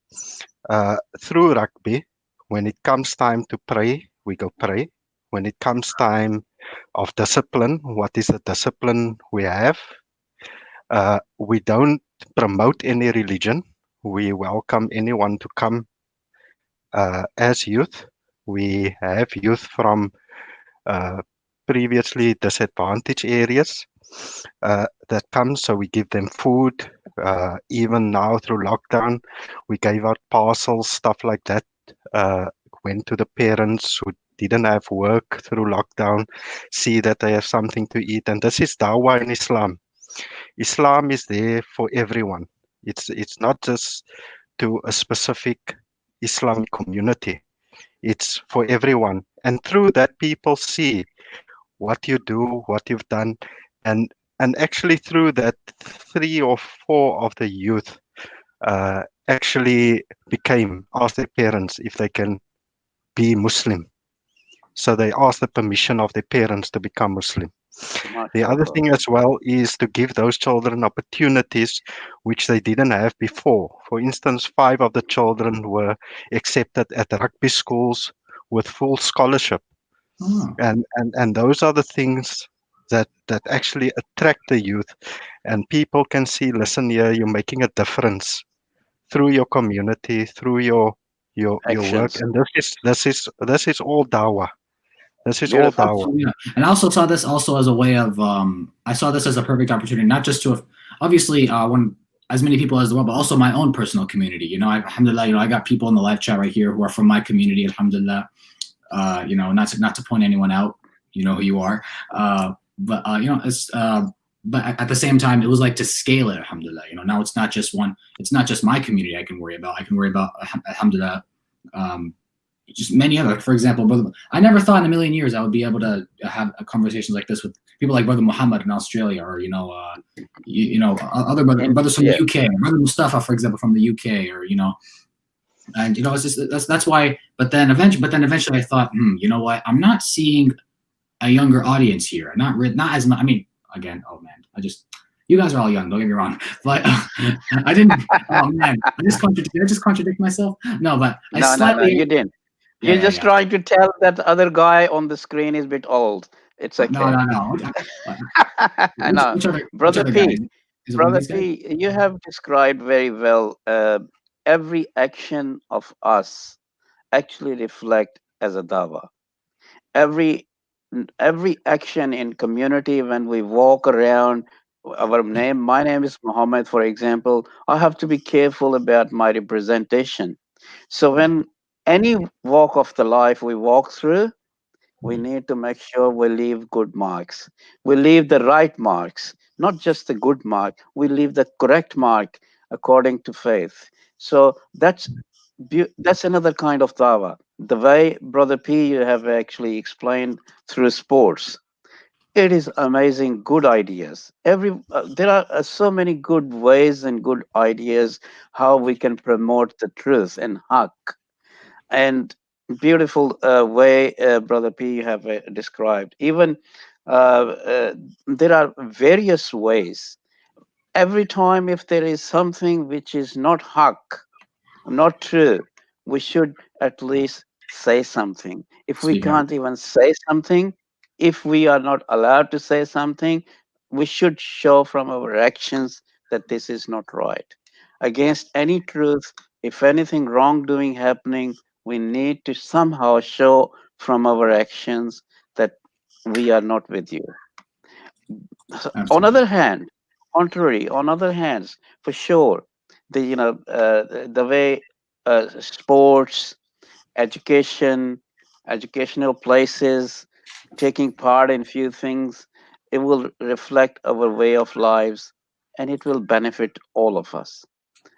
G: through rugby. When it comes time to pray, we go pray. When it comes time of discipline, what is the discipline we have? We don't promote any religion. We welcome anyone to come as youth. We have youth from previously disadvantaged areas that come, so we give them food. Even now through lockdown, we gave out parcels, stuff like that. Went to the parents who didn't have work through lockdown, see that they have something to eat. And this is dawah in Islam. Islam is there for everyone. It's not just to a specific Islamic community. It's for everyone. And through that, people see what you do, what you've done, and actually through that, 3 or 4 of the youth actually asked their parents if they can be Muslim. So they asked the permission of their parents to become Muslim. The other thing as well is to give those children opportunities which they didn't have before. For instance, 5 of the children were accepted at rugby schools with full scholarship.
A: Oh.
G: And those are the things that actually attract the youth, and people can see, listen here, you're making a difference through your community, through your work.
D: Actions.
G: And this is all dawah. This is all
D: Beautiful.
G: dawah.
A: Yeah. And I also saw this also as a way of I saw this as a perfect opportunity, not just to obviously when as many people as the world, but also my own personal community. You know, alhamdulillah, I got people in the live chat right here who are from my community, alhamdulillah. Not to point anyone out, you know who you are. But it's but at the same time, it was like to scale it, alhamdulillah. Now it's not just my community I can worry about. I can worry about, alhamdulillah, just many other. For example, I never thought in a million years I would be able to have conversations like this with people like Brother Muhammad in Australia, or other brothers from the UK, Brother Mustafa, for example, from the UK, or and it's just that's why. But then eventually I thought, you know what? I'm not seeing a younger audience here. Not as much. I mean, again, oh man, you guys are all young. Don't get me wrong, but I didn't. Oh man, I just contradict myself. No, but
D: No, you didn't. You're just trying to tell that other guy on the screen is a bit old. It's okay.
A: No.
D: No, Brother P, you have described very well. Every action of us actually reflect as a dawah. Every action in community, when we walk around, my name is Muhammad, for example, I have to be careful about my representation. So when any walk of the life we walk through, we need to make sure we leave good marks. We leave the right marks, not just the good mark. We leave the correct mark according to faith. So that's another kind of dawah. The way Brother P you have actually explained through sports, it is amazing. Good ideas. There are so many good ways and good ideas how we can promote the truth and haqq. And beautiful way, Brother P, you have described. Even there are various ways. Every time, if there is something which is not haqq, not true, we should at least say something. If we can't even say something, if we are not allowed to say something, we should show from our actions that this is not right. Against any truth, If anything wrongdoing happening, we need to somehow show from our actions that we are not with you. On
A: Absolutely.
D: other hand, contrary, on other hands, for sure, the way sports, education, educational places, taking part in few things, it will reflect our way of lives, and it will benefit all of us.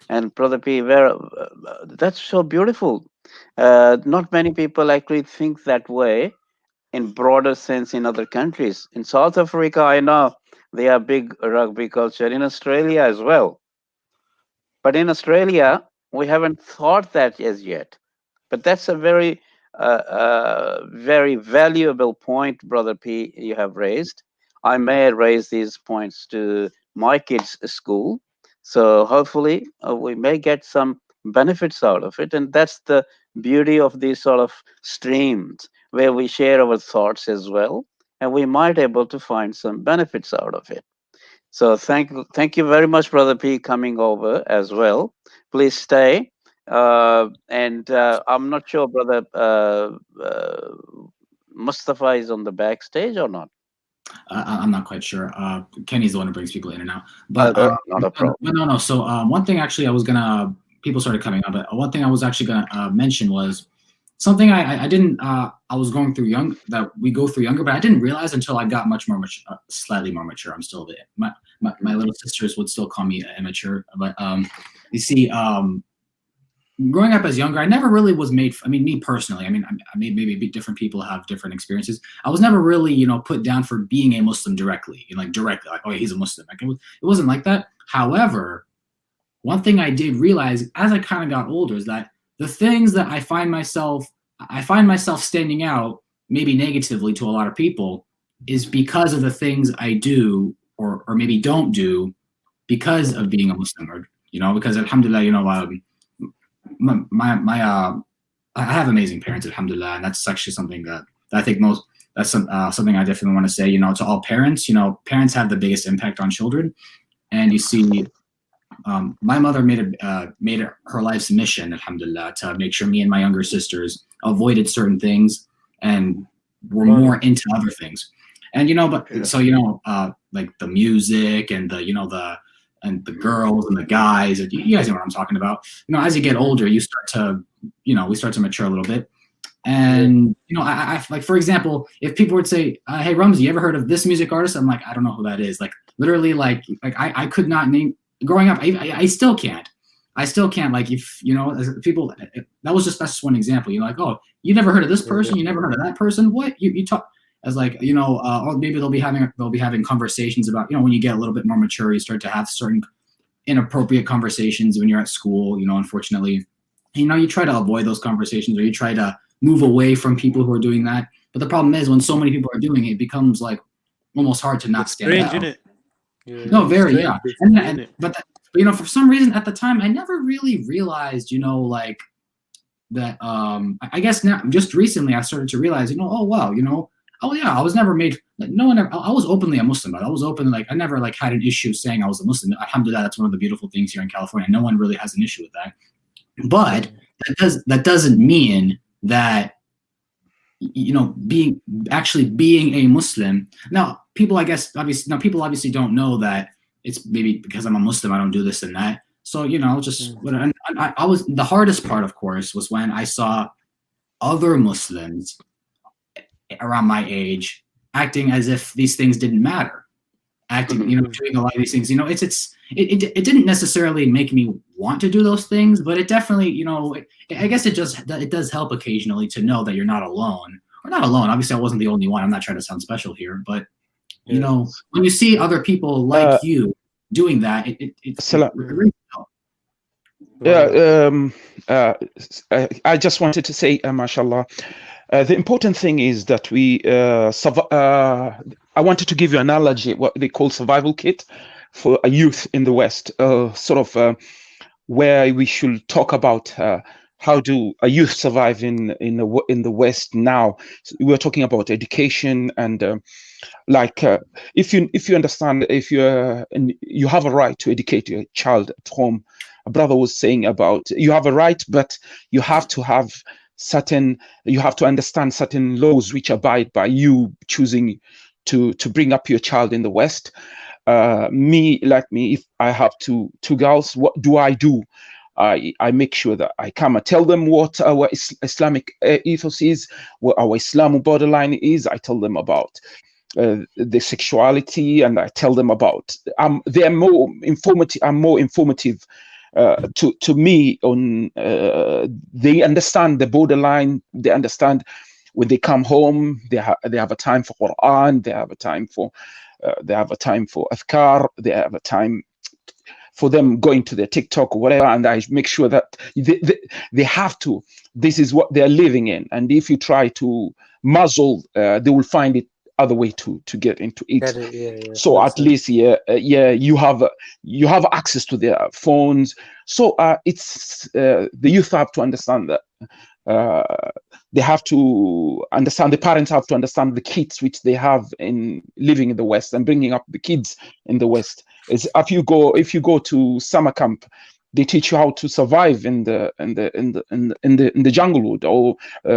D: And Brother P, that's so beautiful. Not many people actually think that way in broader sense in other countries. In South Africa, I know they are big rugby culture. In Australia as well. But in Australia, we haven't thought that as yet. But that's a very valuable point, Brother P, you have raised. I may raise these points to my kids' school. So hopefully we may get some benefits out of it. And that's the beauty of these sort of streams where we share our thoughts as well. And we might able to find some benefits out of it. So thank you very much, Brother P, coming over as well. Please stay. And I'm not sure, Brother Mustafa is on the backstage or not.
A: I'm not quite sure. Kenny's the one who brings people in and out. But
D: Okay, not a problem.
A: no. So one thing actually I was gonna, people started coming up, but one thing I was actually gonna mention was something I didn't, I was going through that we go through younger, but I didn't realize until I got much more mature, slightly more mature. I'm still my little sisters would still call me immature, but you see, growing up as younger, I never really was made. I mean, me personally. I mean, maybe different people have different experiences. I was never really, put down for being a Muslim directly. Directly, like, oh, yeah, he's a Muslim. Like, it wasn't like that. However, one thing I did realize as I kind of got older is that the things that I find myself standing out, maybe negatively to a lot of people, is because of the things I do or maybe don't do because of being a Muslim, or because alhamdulillah, I have amazing parents, alhamdulillah, and that's actually something that I think something I definitely want to say, to all parents. Parents have the biggest impact on children, and you see, my mother made it her life's mission, alhamdulillah, to make sure me and my younger sisters avoided certain things and were more into other things. And like the music and the girls and the guys, and you guys know what I'm talking about. As you get older, you start to, we start to mature a little bit. And I like, for example, if people would say, "Hey, Rumzi, you ever heard of this music artist?" I'm like, I don't know who that is. Like, literally, like I could not name. Growing up, I still can't. Like, if people, that's just one example. Like, oh, you never heard of this person? You never heard of that person? What you talk? As like, or maybe they'll be having conversations about, when you get a little bit more mature, you start to have certain inappropriate conversations when you're at school, unfortunately. You try to avoid those conversations, or you try to move away from people who are doing that. But the problem is, when so many people are doing it, it becomes like almost hard to not stand out.
B: Strange, innit?
A: No, very, yeah. But for some reason at the time, I never really realized, like that. I guess now, just recently, I started to realize, oh wow, oh yeah, I was never made. Like, no one ever. I was openly a Muslim, but I was openly, like, I never like had an issue saying I was a Muslim. Alhamdulillah, that's one of the beautiful things here in California. No one really has an issue with that. But that doesn't mean that being a Muslim. Now, people obviously don't know that it's maybe because I'm a Muslim I don't do this and that. So just I was, the hardest part, of course, was when I saw other Muslims around my age acting as if these things didn't matter, doing a lot of these things. It didn't necessarily make me want to do those things, but it definitely, I guess it does help occasionally to know that you're not alone, or not alone. Obviously, I wasn't the only one. I'm not trying to sound special here, but when you see other people like you doing that, it's really help.
C: Yeah, I just wanted to say, mashallah, the important thing is that I wanted to give you an analogy, what they call survival kit for a youth in the West, where we should talk about how do a youth survive in the West now. So we're talking about education and if you understand, if you have a right to educate your child at home, a brother was saying about, you have a right, but you have to understand certain laws which abide by you choosing to bring up your child in the West. Me, if I have two girls, what do? I make sure that I come and tell them what our Islamic ethos is, what our Islam borderline is. I tell them about the sexuality, and I tell them about. They're more informative. I'm more informative to me on. They understand the borderline. They understand when they come home. They have a time for Quran. They have a time for Adhkar. They have a time for them going to their TikTok or whatever, and I make sure that they have to. This is what they're living in, and if you try to muzzle, they will find it other way to get into it.
B: Yeah,
C: so at least, you have access to their phones. So it's the youth have to understand that. They have to understand, the parents have to understand the kids which they have in living in the West and bringing up the kids in the West. Is if you go to summer camp, they teach you how to survive in the jungle or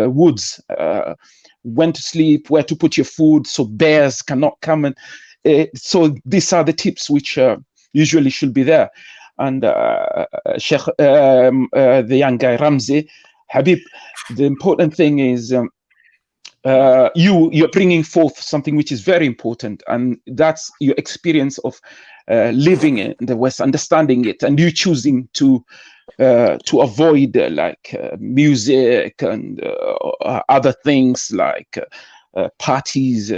C: woods, when to sleep, where to put your food, so bears cannot come. And so these are the tips which usually should be there. And Sheikh, the young guy Rumzi, Habib, the important thing is you're bringing forth something which is very important, and that's your experience of living in the West, understanding it, and you choosing to avoid music and other things like parties,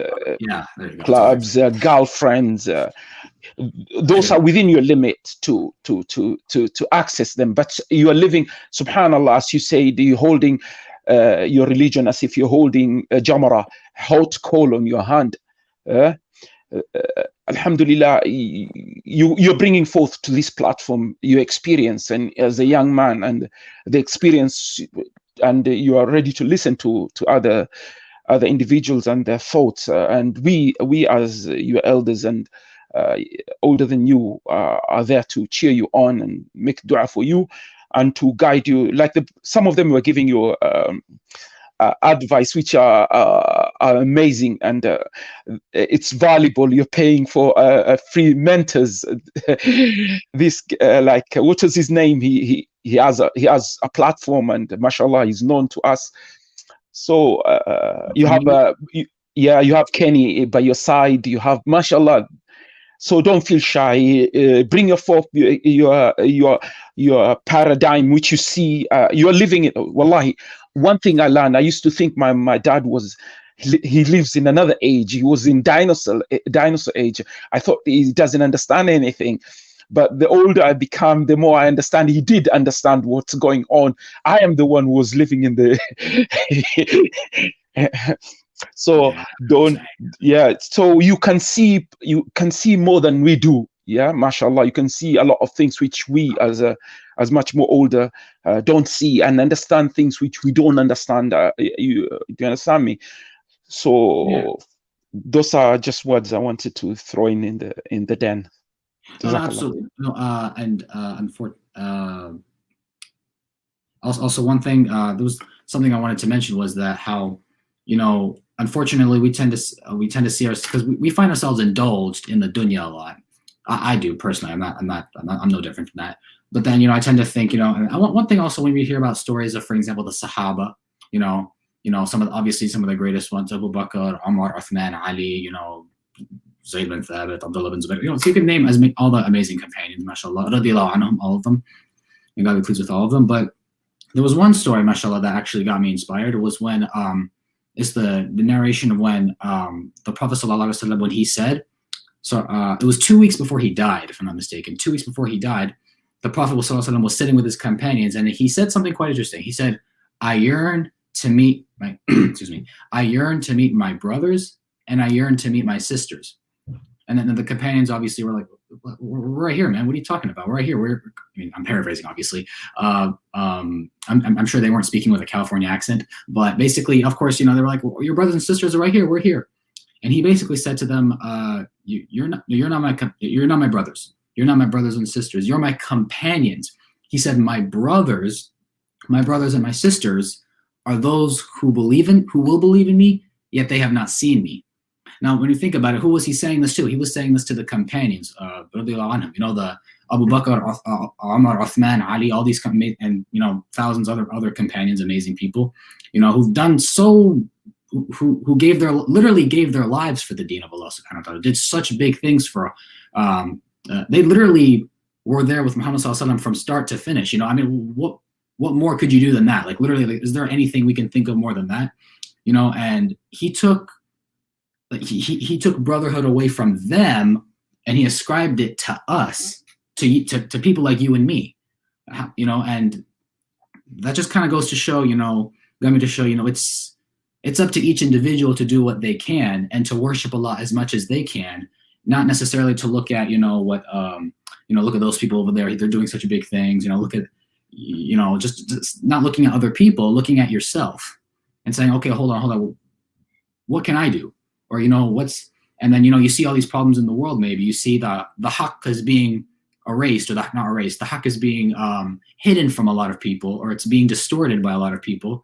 C: clubs, girlfriends. Those are within your limit to access them, but you are living, subhanallah, as you said, you're holding your religion as if you're holding a jamara, hot coal on your hand. Alhamdulillah, you're bringing forth to this platform your experience, and as a young man, and the experience, and you are ready to listen to other individuals and their thoughts, and we as your elders and older than you are there to cheer you on and make dua for you and to guide you. Like some of them were giving you advice which are amazing, and it's valuable. You're paying for free mentors. This what was his name? He has a platform, and mashallah, he's known to us. So you have Kenny by your side. You have, mashallah. So don't feel shy. Bring your paradigm, which you see. You are living it. Wallahi, one thing I learned. I used to think my dad he lives in another age. He was in dinosaur age. I thought he doesn't understand anything. But the older I become, the more I understand. He did understand what's going on. I am the one who was living in the. So so you can see more than we do. Yeah, mashallah, you can see a lot of things which we as much more older don't see, and understand things which we don't understand. Do you understand me? So those are just words I wanted to throw in the den.
A: No, absolutely. No, also one thing, there was something I wanted to mention, was that how, unfortunately, we tend to see because we find ourselves indulged in the dunya a lot. I do personally. I'm no different from that. But then, I tend to think, and one thing also, when we hear about stories of, for example, the Sahaba, some of the greatest ones, Abu Bakr, Umar, Uthman, Ali, Zayd bin Thabit, Abdullah bin Zubayr, so you can name all the amazing companions, mashallah, radiyallahu anhum, all of them, and God be pleased with all of them. But there was one story, mashallah, that actually got me inspired. It was when it's the narration of when the Prophet sallallahu alaihi wasallam, when he said, so it was 2 weeks before he died, if I'm not mistaken. 2 weeks before he died, the Prophet sallallahu alaihi wasallam was sitting with his companions, and he said something quite interesting. He said, I yearn to meet my I yearn to meet my brothers, and I yearn to meet my sisters. And then the companions obviously were like, we're right here, man. What are you talking about? We're right here. I'm paraphrasing, obviously. I'm sure they weren't speaking with a California accent, but basically, of course, they were like, well, your brothers and sisters are right here. We're here. And he basically said to them, you're not my brothers. You're not my brothers and sisters. You're my companions. he said, my brothers and my sisters are those who will believe in me, yet they have not seen me. Now, when you think about it, who was he saying this to? He was saying this to the companions, the Abu Bakr, Umar, Uthman, Ali, all these, and thousands other companions, amazing people, who've done so, who literally gave their lives for the deen of Allah subhanahu wa ta'ala, did such big things for, they literally were there with Muhammad sallallahu alaihi wasallam from start to finish. What more could you do than that? Like literally, is there anything we can think of more than that? And he took brotherhood away from them, and he ascribed it to us, to people like you and me, and that just kind of goes to show, it's up to each individual to do what they can and to worship Allah as much as they can, not necessarily to look at, look at those people over there, they're doing such big things, look at, just not looking at other people, looking at yourself and saying, okay, hold on, what can I do? Or, and then, you see all these problems in the world, maybe you see the Haqq is being erased, or not erased, the Haqq is being hidden from a lot of people, or it's being distorted by a lot of people.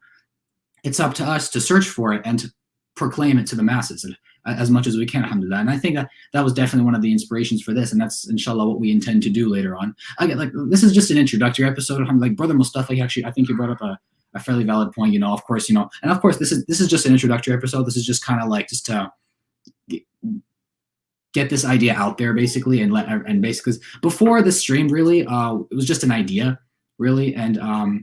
A: It's up to us to search for it and to proclaim it to the masses as much as we can, alhamdulillah. And I think that was definitely one of the inspirations for this, and that's inshallah what we intend to do later on. Again, this is just an introductory episode. Like Brother Mustafa, I think you brought up a fairly valid point, of course, and of course this is just an introductory episode. This is just kind of like just to get this idea out there, basically, and basically before the stream, really, it was just an idea, really, and I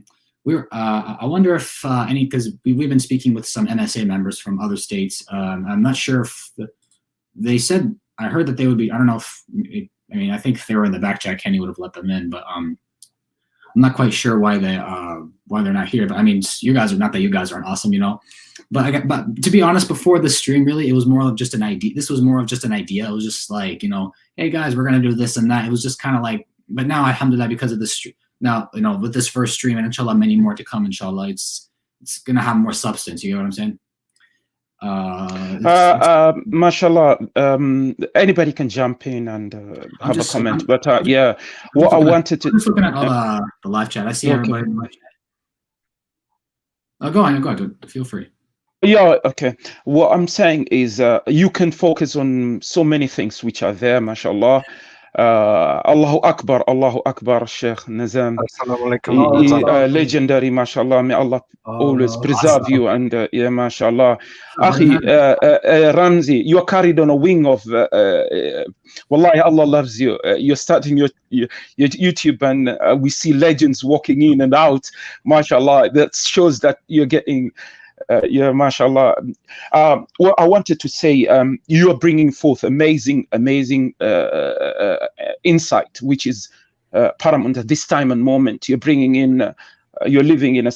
A: wonder if because we've been speaking with some NSA members from other states. I'm not sure if they said, I heard that they would be, I don't know if, I think if they were in the back chat, Kenny would have let them in, but I'm not quite sure why they're not here. But you guys are, not that you guys aren't awesome, but to be honest, before the stream, really, it was more of just an idea. This was more of just an idea. It was just like, hey guys, we're going to do this and that. It was just kind of like, but now alhamdulillah, because of this stream, now, with this first stream, and inshallah many more to come, inshallah, it's going to have more substance. You know what I'm saying?
C: Mashallah, anybody can jump in and have a comment. But yeah, what I wanted to...
A: I'm just looking at all the live chat. I see everybody in the live chat. Go on, feel free.
C: Yeah, okay. What I'm saying is you can focus on so many things which are there, mashallah. Allahu Akbar, Sheikh Nizam. Legendary, mashallah. May Allah always preserve you, and yeah, mashallah. Akhi, Rumzi, you are carried on a wing of wallahi, Allah loves you. You're starting your YouTube, and we see legends walking in and out, mashallah. That shows that you're getting yeah, mashallah. What I wanted to say, you are bringing forth amazing insight, which is paramount at this time and moment. You're bringing in, you're living in a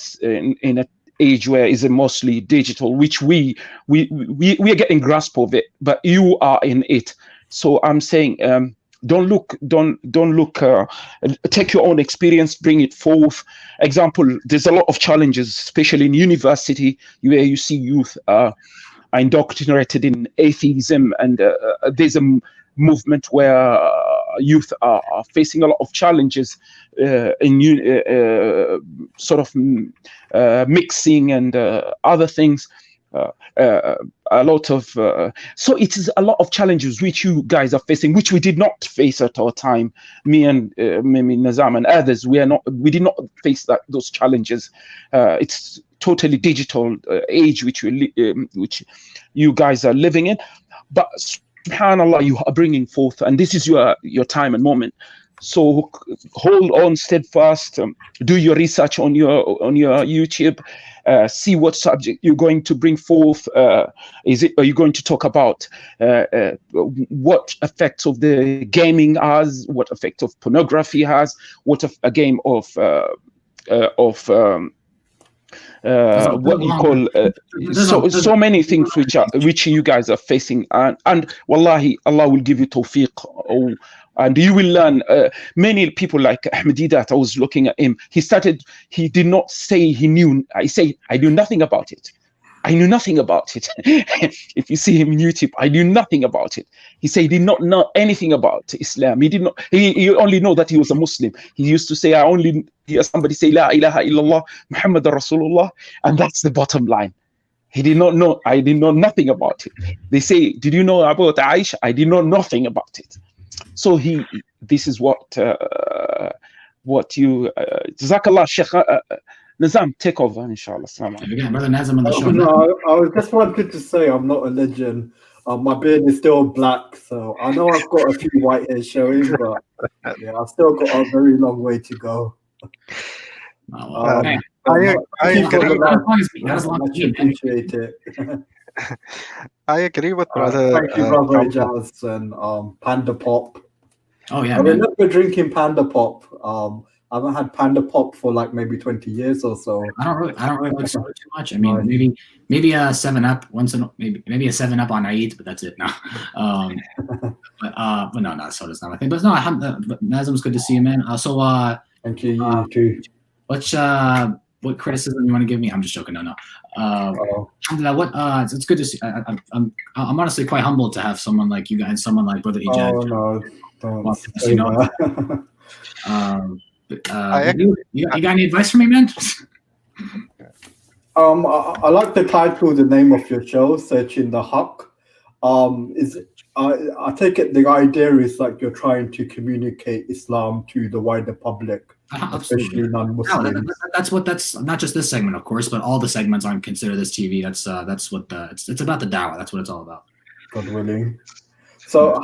C: age where is mostly digital, which we are getting grasp of it, but you are in it. So I'm saying, don't look, take your own experience, bring it forth. Example, there's a lot of challenges, especially in university, where you see youth are indoctrinated in atheism, and there's a movement where youth are facing a lot of challenges in sort of mixing and other things. A lot of so it is a lot of challenges which you guys are facing, which we did not face at our time. Me and Nizam and others, we did not face those challenges. It's totally digital age which you guys are living in, but subhanallah, you are bringing forth, and this is your time and moment. So hold on steadfast, do your research on your YouTube, see what subject you're going to bring forth. Are you going to talk about what effects of the gaming has, what effect of pornography has, what a game of what you call so many things which you guys are facing, and wallahi, Allah will give you tawfiq. And you will learn. Many people like Ahmed Didat, I was looking at him. He did not say he knew. I say, I knew nothing about it. I knew nothing about it. If you see him on YouTube, I knew nothing about it. He said he did not know anything about Islam. He did not. He only know that he was a Muslim. He used to say, I only hear somebody say La ilaha illallah Muhammad Rasulullah, and that's the bottom line. He did not know. I did know nothing about it. They say, did you know about Aisha? I did know nothing about it. So this is what you Jazakallah Sheikh Nizam, take over, inshallah.
A: Again, Brother Nazim on the show.
H: No, I just wanted to say I'm not a legend. My beard is still black, so I know I've got a few white hairs showing, but yeah, I've still got a very long way to go.
G: I
H: appreciate it.
G: I agree with Brother.
H: Thank you, Brother Jazz and Panda Pop.
A: Oh yeah,
H: I remember drinking Panda Pop. I haven't had Panda Pop for like maybe 20 years or so.
A: I don't really like soda too much. I mean, maybe a 7-Up once in maybe a 7-Up on Eid, but that's it. No, but no, soda's not my thing. But no, Nazim's good to see you, man.
H: Thank you. You too.
A: What criticism you want to give me? I'm just joking. No. Alhamdulillah, it's good to see. I'm honestly quite humbled to have someone like you guys, someone like Brother Ijaz.
H: Oh no, don't say that.
A: You got any advice for me, man?
H: I like the title, the name of your show, Searching the Haqq. I take it the idea is like you're trying to communicate Islam to the wider public, especially non-Muslims.
A: No, that's not just this segment, of course, but all the segments on Consider This TV. That's what it's about, the dawah. That's what it's all about.
H: God willing. So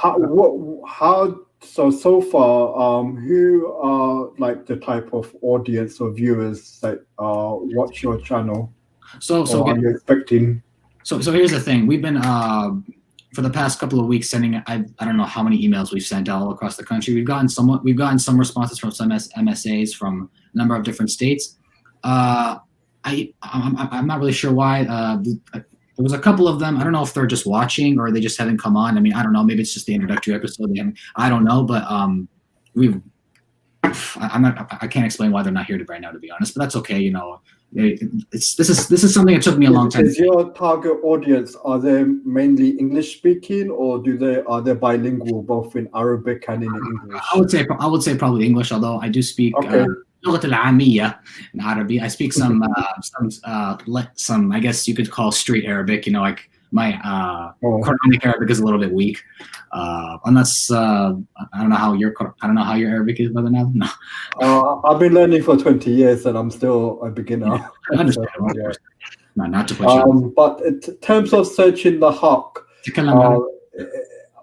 H: so far, who are like the type of audience or viewers that watch your channel? So are you expecting?
A: So here's the thing. We've been for the past couple of weeks sending I don't know how many emails we've sent all across the country. We've gotten some responses from some MSAs from a number of different states. I'm not really sure why. There was a couple of them. I don't know if they're just watching or they just haven't come on. I mean, I don't know. Maybe it's just the introductory episode. I don't know, but I can't explain why they're not here right now, to be honest. But that's okay. You know, this is something that took me a long time.
H: Is your target audience, are they mainly English speaking, or are they bilingual, both in Arabic and in English?
A: I would say probably English, although I do speak.
H: Okay.
A: لغة العامية in Arabic. I speak some I guess you could call street Arabic. You know, like my Quranic Arabic is a little bit weak. Unless I don't know how your Arabic is, Brother Nav. No.
H: I've been learning for 20 years and I'm still a beginner.
A: I understand. So, yeah. No, not to put you.
H: But in terms of Searching the Haqq,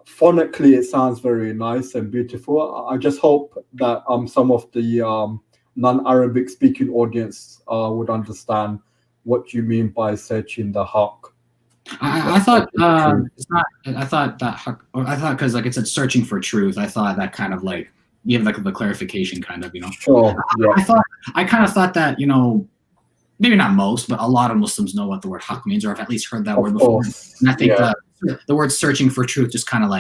H: phonically it sounds very nice and beautiful. I just hope that some of the non-Arabic speaking audience would understand what you mean by searching the Haqq.
A: I thought because like it said searching for truth, I thought that kind of like give like the clarification kind of, you know.
H: Sure. Yeah.
A: I kind of thought that, you know, maybe not most, but a lot of Muslims know what the word Haqq means, or have at least heard that word before. And I think the word searching for truth just kind of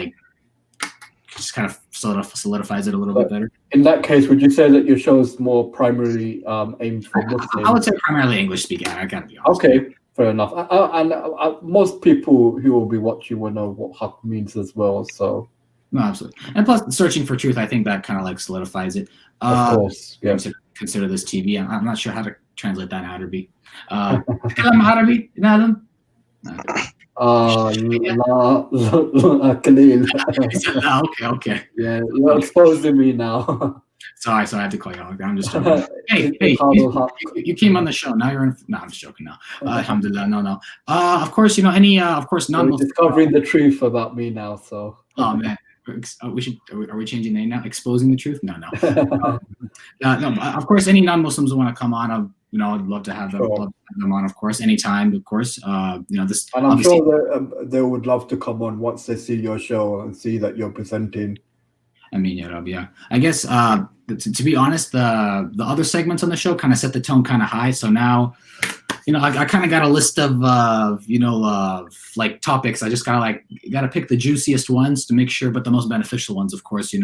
A: solidifies it a little bit better.
H: In that case, would you say that your show is more primarily aimed for Muslims?
A: I would say primarily English speaking. I gotta be honest.
H: Okay, fair enough. And most people who will be watching will know what Haqq means as well. So
A: no, absolutely. And plus, searching for truth, I think that kind of like solidifies it.
H: Of course, yeah.
A: Consider This TV. I'm not sure how to translate that in Arabic. Kalam Arabi, Adam? Okay.
H: Yeah, you're exposing me now.
A: Sorry, I have to call you out. I'm just joking. Hey, you came on the show. Now you're in. No, I'm just joking now. Alhamdulillah, no. Of course, you know of course, non-Muslim.
H: Discovering the truth about me now. So.
A: Oh man, we should. Are we changing the name now? Exposing the truth? No. No. Of course, any non-Muslims who want to come on, I'd love to have them, on, of course, anytime, of course. This.
H: And I'm sure they would love to come on once they see your show and see that you're presenting.
A: I mean, yeah. I guess to be honest, the other segments on the show kind of set the tone kind of high. So now, I kind of got a list of like topics. I just got to pick the juiciest ones to make sure, but the most beneficial ones, of course,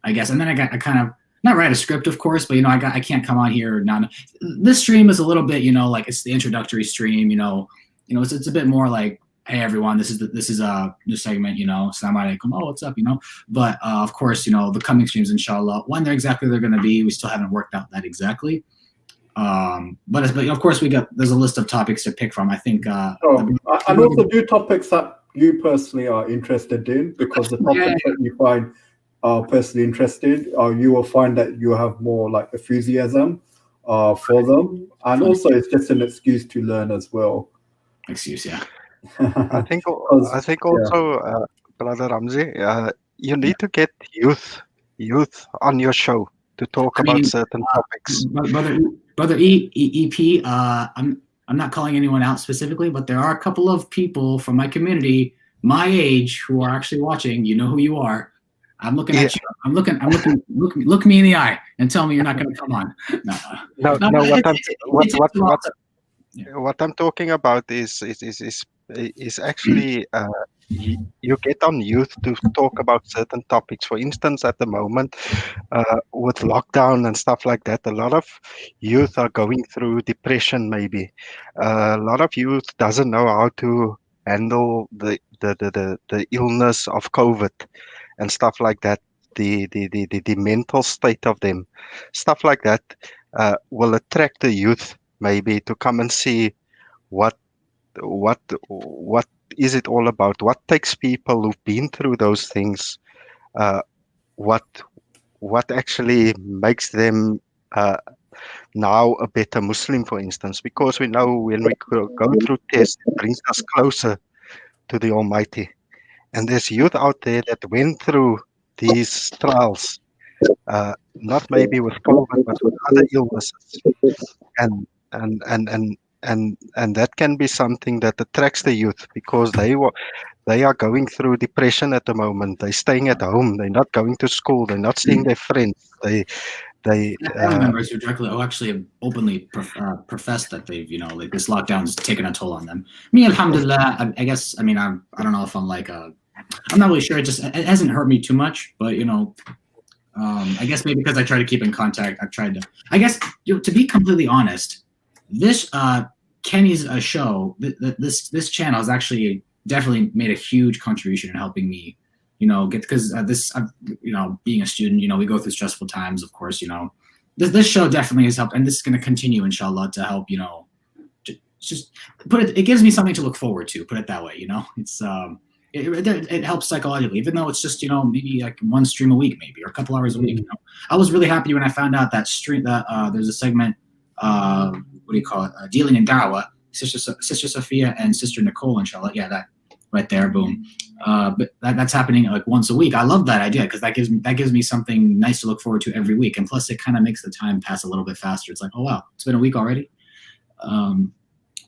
A: I guess. And then I not write a script, of course, but I can't come on here. This stream is a little bit, like it's the introductory stream. It's a bit more like, hey everyone, this is a new segment. Assalamu alaikum. Oh, what's up? But of course, the coming streams, inshallah, when they're going to be, we still haven't worked out that exactly. But of course, there's a list of topics to pick from. I think.
H: And also do topics that you personally are interested in, because the topics that you find are personally interested, you will find that you have more like enthusiasm for them, and also it's just an excuse to learn as well.
A: Excuse, yeah.
G: I think also, Brother Rumzi, you need to get youth on your show to talk about certain topics.
A: Brother EP, I'm not calling anyone out specifically, but there are a couple of people from my community, my age, who are actually watching. You know who you are. I'm looking at you. Look me in the eye and tell me you're not going to come on.
G: What I'm talking about is actually you get on youth to talk about certain topics. For instance, at the moment, with lockdown and stuff like that, a lot of youth are going through depression. Maybe a lot of youth doesn't know how to handle the illness of COVID and stuff like that. The mental state of them, stuff like that, will attract the youth maybe to come and see what is it all about, what takes people who've been through those things, what actually makes them now a better Muslim, for instance, because we know when we go through tests, it brings us closer to the Almighty. And there's youth out there that went through these trials, not maybe with COVID, but with other illnesses, and that can be something that attracts the youth, because they are going through depression at the moment. They're staying at home. They're not going to school. They're not seeing their friends. They
A: family members who actually have openly professed that they've like this lockdown's taken a toll on them. Me, alhamdulillah, I guess, I don't know if I'm like I'm not really sure. It hasn't hurt me too much, but I guess maybe because I try to keep in contact, I've tried to. I guess to be completely honest, this Kenny's show, this channel has actually definitely made a huge contribution in helping me, get, because being a student, we go through stressful times, of course. This show definitely has helped, and this is going to continue, inshallah, to help. Just put it. It gives me something to look forward to. Put it that way. It's it helps psychologically, even though it's just maybe like one stream a week, maybe, or a couple hours a week. I was really happy when I found out that there's a segment, what do you call it, dealing in da'wah, Sister Sophia and Sister Nicole, inshallah. Yeah, that right there, boom. But that's happening like once a week. I love that idea, because that gives me something nice to look forward to every week, and plus it kind of makes the time pass a little bit faster. It's like, oh wow, it's been a week already.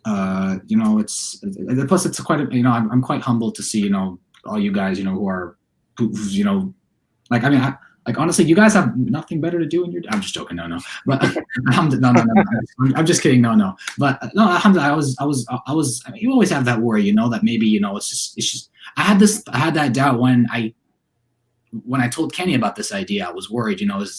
A: It's plus it's quite I'm quite humbled to see all you guys who's like honestly, you guys have nothing better to do in your. I'm just joking, no, but no, I'm just kidding, no, but no, alhamdulillah, I was. You always have that worry, that maybe it's just. I had that doubt when I told Kenny about this idea. I was worried, I'm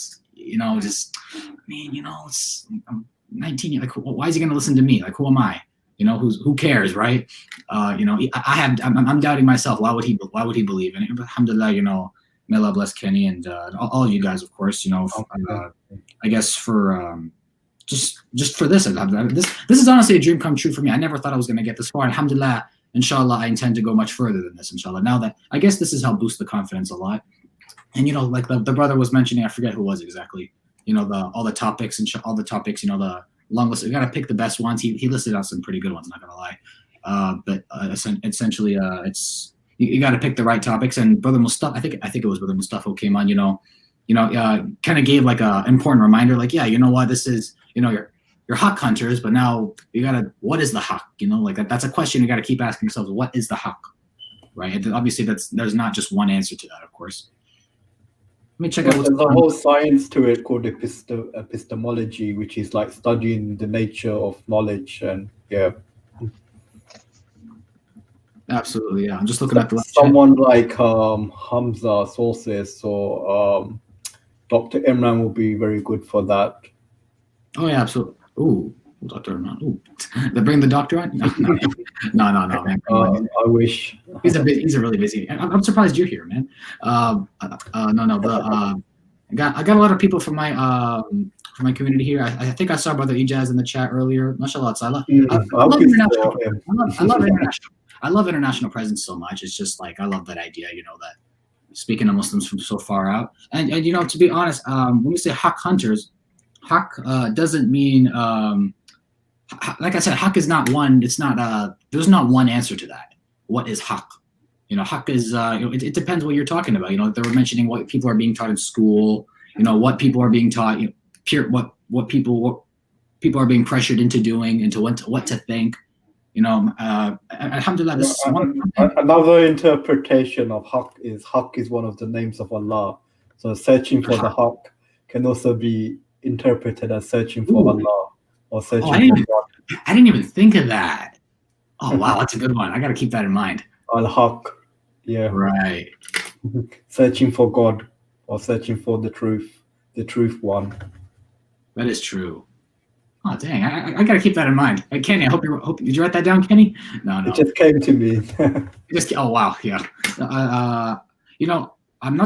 A: 19. Like, why is he going to listen to me? Like, who am I? Who cares, right? I'm doubting myself. Why would he believe in it? Alhamdulillah, may Allah bless Kenny and all of you guys, of course. I guess for just for this is honestly a dream come true for me. I never thought I was going to get this far. Alhamdulillah, inshallah, I intend to go much further than this, inshallah. Now that I guess this has helped boost the confidence a lot. And like the brother was mentioning, I forget who was exactly. All the topics, the long list. We got to pick the best ones. He listed out some pretty good ones, not gonna lie. But essentially, it's you got to pick the right topics. And Brother Mustafa, I think it was Brother Mustafa who came on. Kind of gave like a important reminder, like, yeah, what, this is, your Haqq hunters, but now you gotta, what is the Haqq? Like that's a question you got to keep asking yourselves. What is the Haqq, right? And obviously, there's not just one answer to that, of course. Let me check out.
H: There's a whole science to it called epistemology, which is like studying the nature of knowledge, and yeah.
A: Absolutely, yeah. I'm just looking at the
H: someone like Hamza sources or Dr. Imran will be very good for that.
A: Oh yeah, absolutely. Ooh, Dr. Imran. Ooh, they bring the doctor on? No, man. Come on.
H: I wish.
A: He's a really busy. I'm surprised you're here, man. No. I got a lot of people from my community here. I think I saw Brother Ijaz in the chat earlier. Mashallah, I love international presence so much. It's just like I love that idea, that speaking to Muslims from so far out. And to be honest, when we say Haqq hunters, Haqq doesn't mean like I said, Haqq is not one. It's not there's not one answer to that. What is Haqq? Haqq is it depends what you're talking about. They were mentioning what people are being taught in school. What people are being taught. What people are being pressured into doing, into what to think. Alhamdulillah. This is
H: another interpretation of Haqq is one of the names of Allah. So searching for the Haqq can also be interpreted as searching for Allah or searching for God.
A: I didn't even think of that. Oh wow, that's a good one. I got to keep that in mind.
H: Al-Haqq. Yeah.
A: Right.
H: Searching for God or searching for the truth one.
A: That is true. Oh dang! I gotta keep that in mind. Kenny, I hope did you write that down, Kenny? No.
H: It just came to me.
A: Oh wow, yeah. I'm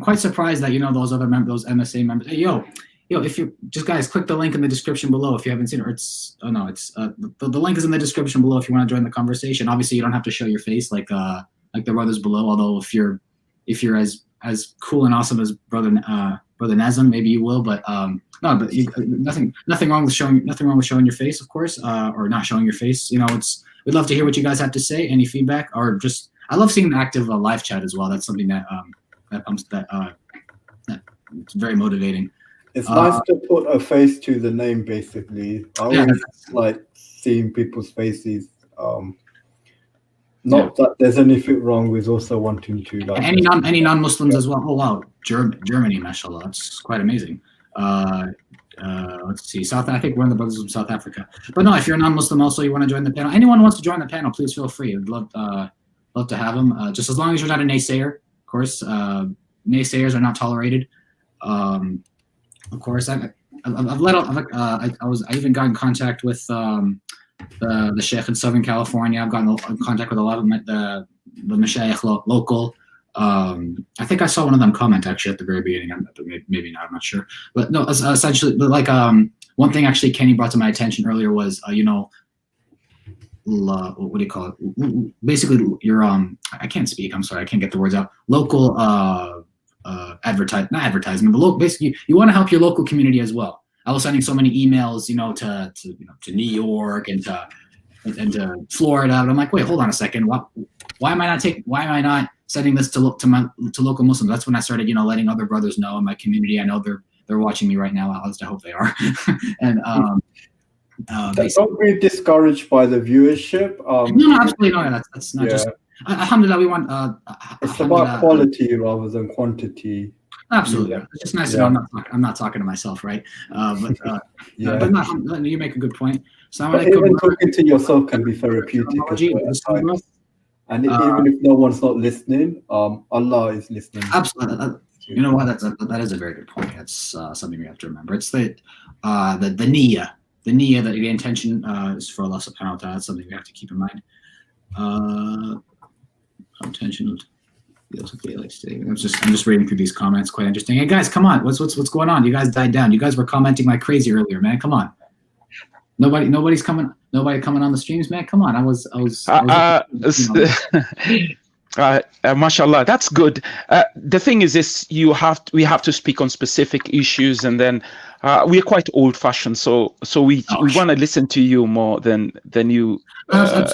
A: quite surprised that those other members, those MSA members. Hey, yo, if you just guys click the link in the description below if you haven't seen it. Or the link is in the description below if you want to join the conversation. Obviously, you don't have to show your face like the brothers below. Although if you're as cool and awesome as Brother Nazem, maybe you will. But nothing wrong with showing your face, of course, or not showing your face. We'd love to hear what you guys have to say, any feedback, or just I love seeing an active live chat as well. That's something that's very motivating.
H: It's nice to put a face to the name, basically. I always like seeing people's faces. Not that there's anything wrong with also wanting to like
A: any non-Muslims as well. Oh wow, Germany, mashallah, that's quite amazing. Let's see, I think one of the brothers from South Africa. But no, if you're a non-Muslim also, you want to join the panel. Anyone wants to join the panel, please feel free. I'd love to have them. Just as long as you're not a naysayer, of course. Naysayers are not tolerated. Of course, I even got in contact with the sheikh in Southern California. I've gotten in contact with a lot of the mashayikh local. I think I saw one of them comment actually at the very beginning. Maybe not. I'm not sure. But no, essentially, but like one thing actually Kenny brought to my attention earlier was what do you call it? Basically, your I can't speak. I'm sorry, I can't get the words out. Local not advertisement, but basically, you want to help your local community as well. I was sending so many emails, to New York and to Florida, and I'm like, wait, hold on a second. Why am I not sending this to local Muslims? That's when I started, letting other brothers know in my community. I know they're watching me right now. At least I hope they are. And
H: don't be discouraged by the viewership.
A: No, absolutely not. That's not just. Alhamdulillah, we want.
H: It's about quality rather than quantity.
A: Absolutely, it's just nice to know I'm not talking to myself, right? But you make a good point.
H: But even talking to yourself can be therapeutic. And even if no one's not listening, Allah is listening.
A: Absolutely. You know what? That is a very good point. That's something we have to remember. It's the niyyah, that the intention is for Allah subhanahu wa ta'ala. That's something we have to keep in mind. Intention. I'm just reading through these comments. Quite interesting. Hey guys, come on. What's going on? You guys died down. You guys were commenting like crazy earlier, man. Come on. Nobody's coming. Nobody coming on the streams, man. Come on.
C: Mashallah, that's good. The thing is this: we have to speak on specific issues, and then we are quite old-fashioned, so we want to listen to you more than you.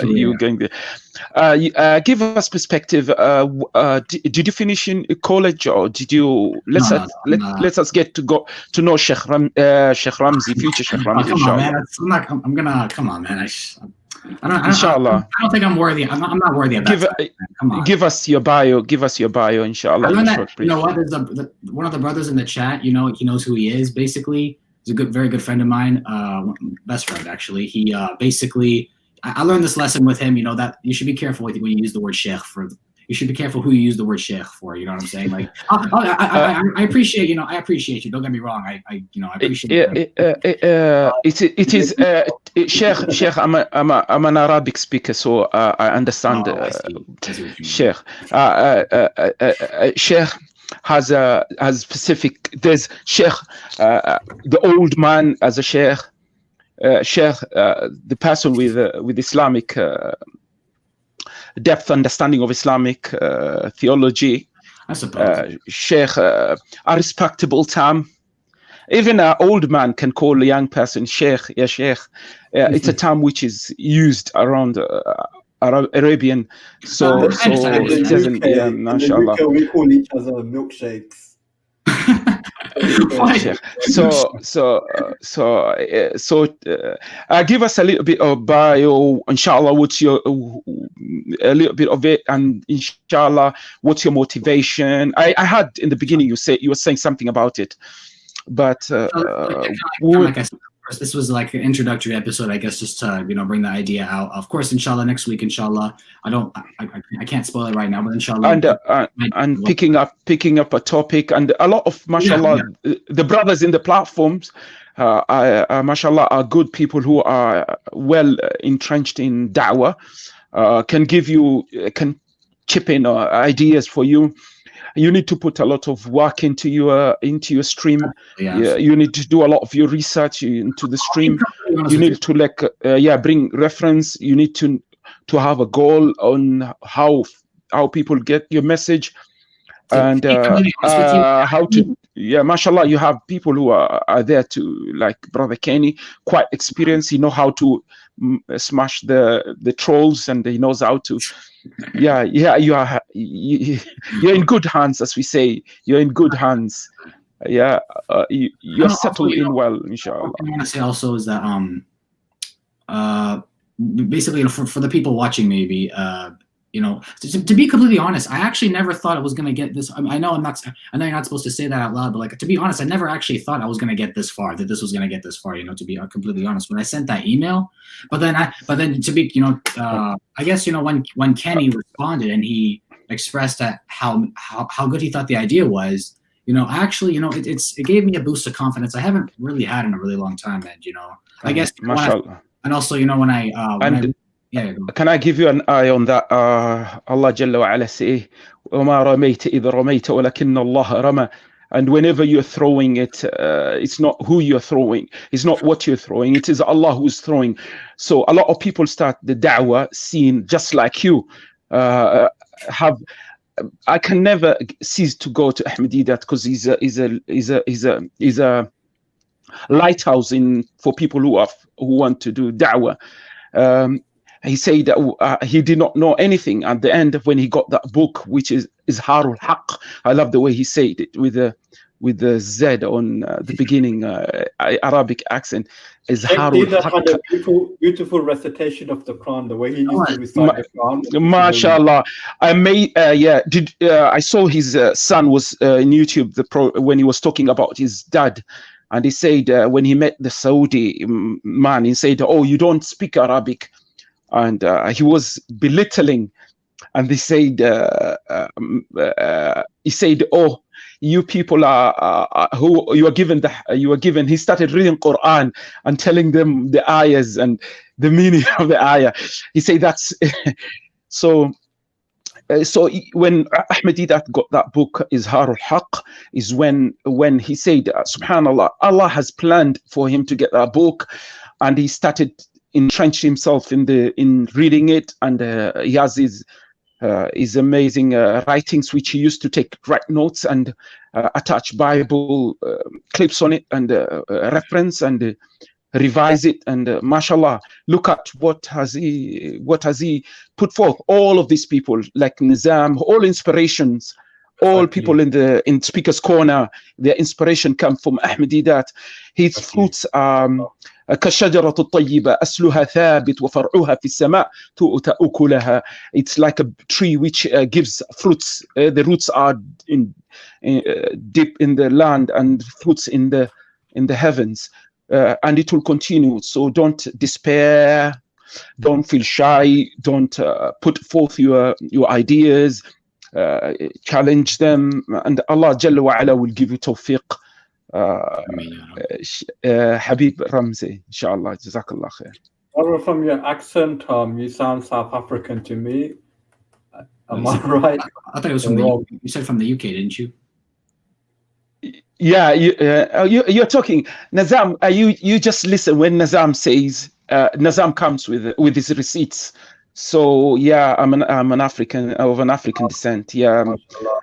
C: You going there. Give us perspective. Did you finish in college, or did you? Let us get to know Sheikh Rumzi, future Sheikh Rumzi.
A: Come on, man. I'm gonna come on, man.
C: Inshallah.
A: I don't think I'm worthy. I'm not worthy of that. Come on.
C: Give us your bio. Inshallah.
A: You know what? There's one of the brothers in the chat. He knows who he is. Basically, he's a very good friend of mine. Best friend actually. He basically. I learned this lesson with him. That you should be careful when you use the word sheikh. You you should be careful who you use the word sheikh for. You know what I'm saying? Like, I appreciate, you know, I appreciate you. Don't get me wrong. I appreciate.
C: It is Sheikh. I'm an Arabic speaker, so I understand. Sheikh. Sheikh has specific. There's Sheikh, the old man as a Sheikh. Sheikh, the person with Islamic depth understanding of Islamic theology.
A: I suppose.
C: Sheikh, a respectable term. Even an old man can call a young person Sheikh, ya Sheikh. It's a term which is used around Arabian, so it doesn't. Yeah, mashallah.
H: We call each other milkshakes.
C: Give us a little bit of bio, inshallah. What's your a little bit of it, and inshallah, what's your motivation? I had in the beginning you were saying something about it, but
A: like I said, first, this was like an introductory episode, I guess, just to bring the idea out. Of course, inshallah, next week, inshallah. I can't spoil it right now, but inshallah.
C: And picking up a topic, and a lot of mashallah, the brothers in the platforms, mashallah, are good people who are well entrenched in da'wah, can chip in ideas for you. You need to put a lot of work into your stream. You need to do a lot of your research into the stream. You need to bring reference. You need to have a goal on how people get your message, and how to. Yeah, mashallah, you have people who are there to, like Brother Kenny, quite experienced. He know how to smash the trolls, and he knows how to. You're in good hands, as we say. You're in good hands. You're settled in well, inshallah.
A: What I want to say also is that basically, for the people watching, maybe to be completely honest, I actually never thought I was gonna get this. I know you're not supposed to say that out loud, but like, to be honest, I never actually thought I was gonna get this far. That this was gonna get this far. To be completely honest, when I sent that email, but then to be, I guess when Kenny responded and he expressed that how good he thought the idea was, actually, it gave me a boost of confidence I haven't really had in a really long time, and I guess and also
C: can I give you an eye on that? Allah Jalla wa Ala say, وَمَا رَمَيْتَ إِذْ رَمَيْتَ وَلَكِنَّ اللَّهَ رَمَى. And whenever you're throwing it, it's not who you're throwing. It's not what you're throwing. It is Allah who's throwing. So a lot of people start the da'wah scene just like you. I can never cease to go to Ahmadiyyat because he's a lighthouse for people who want to do da'wah. He said that he did not know anything at the end when he got that book, which is Izharul Haqq. I love the way he said it with the Z on the beginning, Arabic accent. Izharul Haqq.
H: Had a beautiful recitation of the Quran, the way he used to recite the Quran.
C: MashaAllah. I saw his son was in YouTube when he was talking about his dad. And he said when he met the Saudi man, he said, "Oh, you don't speak Arabic." And he was belittling, and he said, "Oh, you people are who you are given." He started reading Quran and telling them the ayahs and the meaning of the ayah. He said that's so. So when Ahmadiyyat got that book, Izharul Haqq, is when he said, "Subhanallah, Allah has planned for him to get that book," and he started entrenched himself in reading it, and he has his amazing writings, which he used to write notes and attach Bible clips on it and reference and revise it, and mashallah, look at what has he put forth. All of these people like Nizam, all inspirations, all people in Speaker's Corner, their inspiration come from Ahmadiyyat. His fruits كالشجرة الطيبة أصلها ثابت وفرعها في السماء تؤتى أكلها. It's like a tree which gives fruits. The roots are deep in the land and fruits in the heavens, and it will continue. So don't despair, don't feel shy, don't put forth your ideas. challenge them, and Allah Jalla wa Ala will give you tawfiq. Habib Ramzi, inshallah. Jazakallah khair.
H: Well, from your accent, you sound South African to me. Am I right?
A: I thought it was from the. You said from the UK, didn't you?
C: Yeah, you're talking, Nazam. You just listen when Nazam says. Nazam comes with his receipts. So yeah, I'm an African of an African descent. Yeah,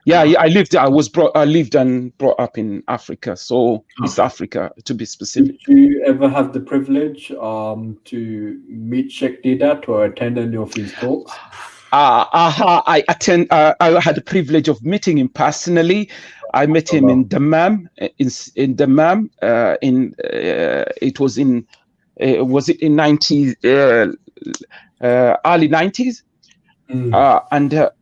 C: I lived and brought up in Africa. So East Africa, to be specific.
H: Did you ever have the privilege to meet Sheikh Didat or attend any of his talks?
C: I had the privilege of meeting him personally. I met him in Dammam. In Dammam. Was it in 90s, early 90s?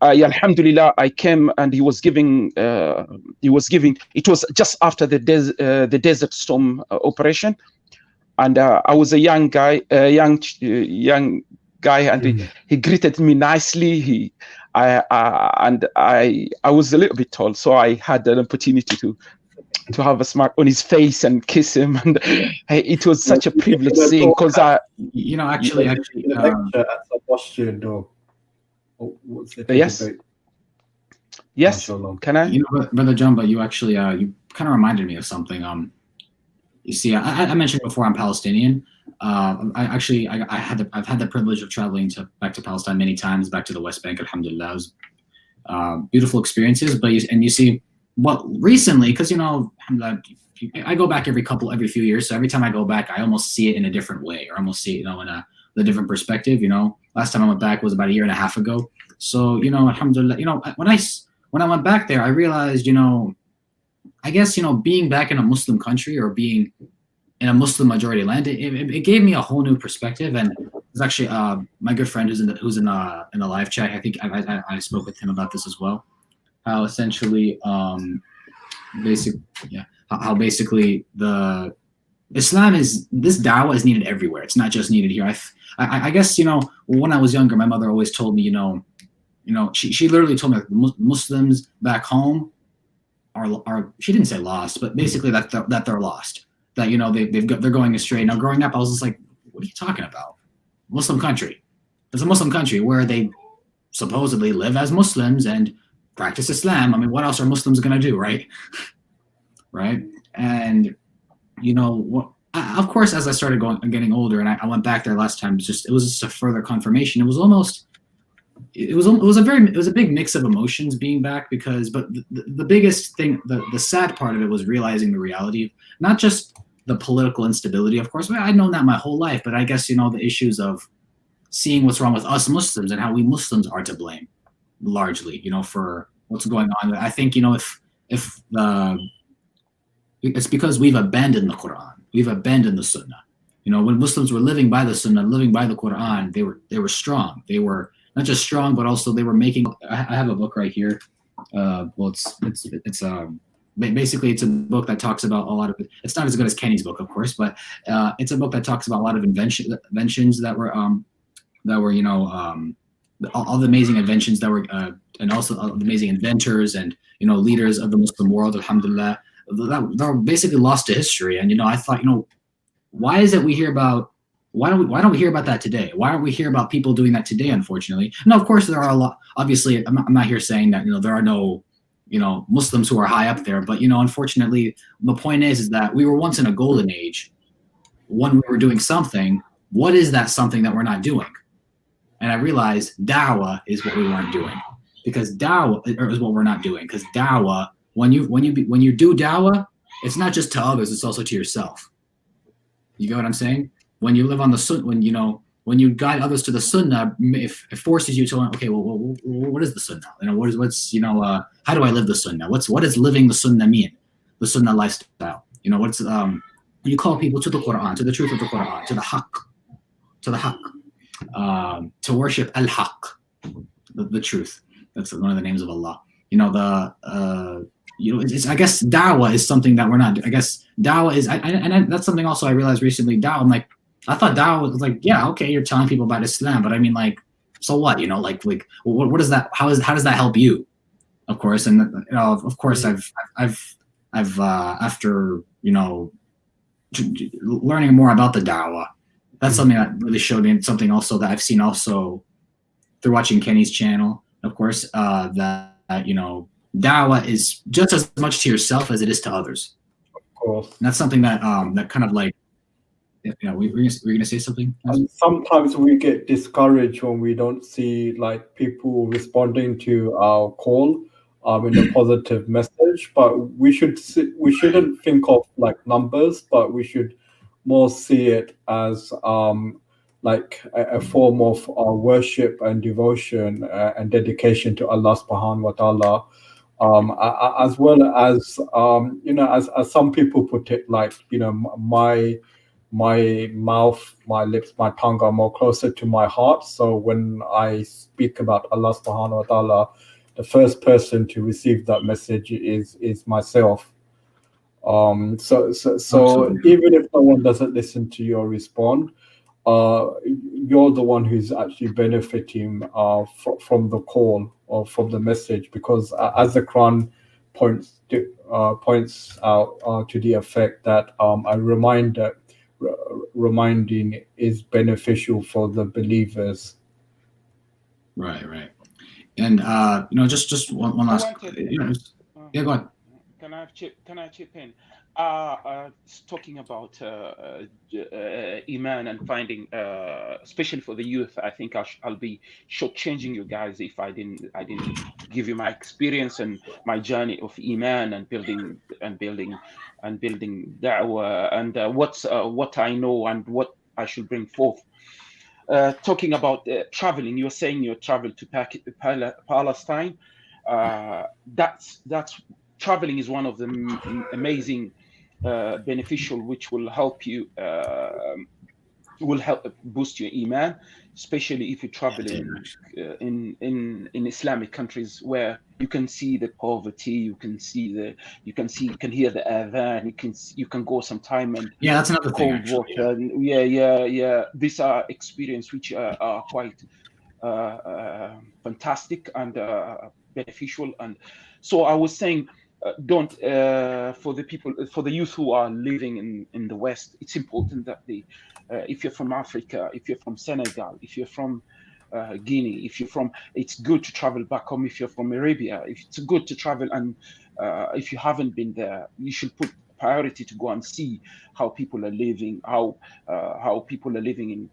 C: Alhamdulillah, I came and he was giving. It was just after the Desert Storm operation, and I was a young guy, and he greeted me nicely. I was a little bit tall, so I had an opportunity to have a smile on his face and kiss him, and it was such a privilege seeing, because
A: actually
C: yes, can I?
A: Brother John, but you actually you kind of reminded me of something. You see, I mentioned before I'm Palestinian. I've had the privilege of traveling back to Palestine many times, back to the West Bank. Alhamdulillah, it was beautiful experiences. But you see. Well, recently, because I go back every few years, so every time I go back, I almost see it in a different way, or almost see it, in a different perspective. Last time I went back was about a year and a half ago. So, alhamdulillah, when I went back there, I realized, I guess, being back in a Muslim country or being in a Muslim majority land, it gave me a whole new perspective. And it's actually my good friend who's in the live chat. I think I spoke with him about this as well. How essentially, how basically the Islam this da'wah is needed everywhere. It's not just needed here. I guess, when I was younger, my mother always told me, she literally told me that Muslims back home are she didn't say lost, but basically that they're lost. That they're going astray. Now, growing up, I was just like, what are you talking about? Muslim country. It's a Muslim country where they supposedly live as Muslims and practice Islam. I mean, what else are Muslims going to do, right? Right? And, of course, as I started getting older, and I went back there last time, it was just a further confirmation. It was a big mix of emotions being back, but the biggest thing, the sad part of it was realizing the reality of not just the political instability, of course. I'd known that my whole life, but I guess, the issues of seeing what's wrong with us Muslims and how we Muslims are to blame. Largely, for what's going on. I think, if it's because we've abandoned the Quran, we've abandoned the Sunnah. When Muslims were living by the Sunnah, living by the Quran, they were strong. They were not just strong, but also they were making. I have a book right here. Basically it's a book that talks about a lot of. It's not as good as Kenny's book, of course, but it's a book that talks about a lot of inventions that were all the amazing inventions that were, and also all the amazing inventors and leaders of the Muslim world, alhamdulillah, that were basically lost to history. And I thought, why is it we hear about? Why don't we hear about that today? Why don't we hear about people doing that today? Unfortunately, no. Of course, there are a lot. Obviously, I'm not here saying that there are no Muslims who are high up there, but unfortunately, the point is that we were once in a golden age when we were doing something. What is that something that we're not doing? And I realized da'wah is what we weren't doing, because da'wah is what we're not doing. Because da'wah, when you do da'wah, it's not just to others; it's also to yourself. You get what I'm saying? When you live on the sunnah, when you guide others to the sunnah, if it forces you to, okay, well, what is the sunnah? How do I live the sunnah? What does living the sunnah mean? The sunnah lifestyle. What's you call people to the Quran, to the truth of the Quran, to the Haqq, to worship al-Haqq, the truth. That's one of the names of Allah. I guess da'wah is something that we're not. I guess da'wah is, that's something also I realized recently. Da'wah, I'm like, I thought da'wah was like, yeah, okay, you're telling people about Islam, but I mean, like, so what? What is that? How does that help you? of course, and of course, I've after learning more about the dawah, that's something that really showed me, and something also that I've seen also through watching Kenny's channel, of course, that dawah is just as much to yourself as it is to others.
H: Of course.
A: And that's something that that kind of like, we're gonna say something.
H: And sometimes we get discouraged when we don't see like people responding to our call in a positive message. But we shouldn't think of like numbers, but we should more see it as like a form of worship and devotion and dedication to Allah subhanahu wa ta'ala. As well as as some people put it, like my mouth, my lips, my tongue are more closer to my heart. So when I speak about Allah subhanahu wa ta'ala, the first person to receive that message is myself. So even if no one doesn't listen to you or respond, you're the one who's actually benefiting from the call or from the message, because as the Quran points out to the effect that reminding is beneficial for the believers.
A: Right. And just one last. Yeah, go ahead.
I: Can I chip in? Talking about Iman and finding, especially for the youth, I think I'll be shortchanging you guys if I didn't give you my experience and my journey of Iman and building da'wah and what I know and what I should bring forth. Talking about traveling, you're saying you traveled to Palestine. That's traveling is one of the amazing beneficial, which will help you will help boost your iman, especially if you travel in Islamic countries where you can see the poverty, you can hear the adhan, you can go sometime and
A: that's another thing,
I: cold water. Yeah. These are experiences which are quite fantastic and beneficial. And so I was saying, don't for the youth who are living in the West, it's important that if you're from Africa, if you're from Senegal, if you're from Guinea, it's good to travel back home. If you're from Arabia, it's good to travel, and if you haven't been there, you should put priority to go and see how people are living, how people are living in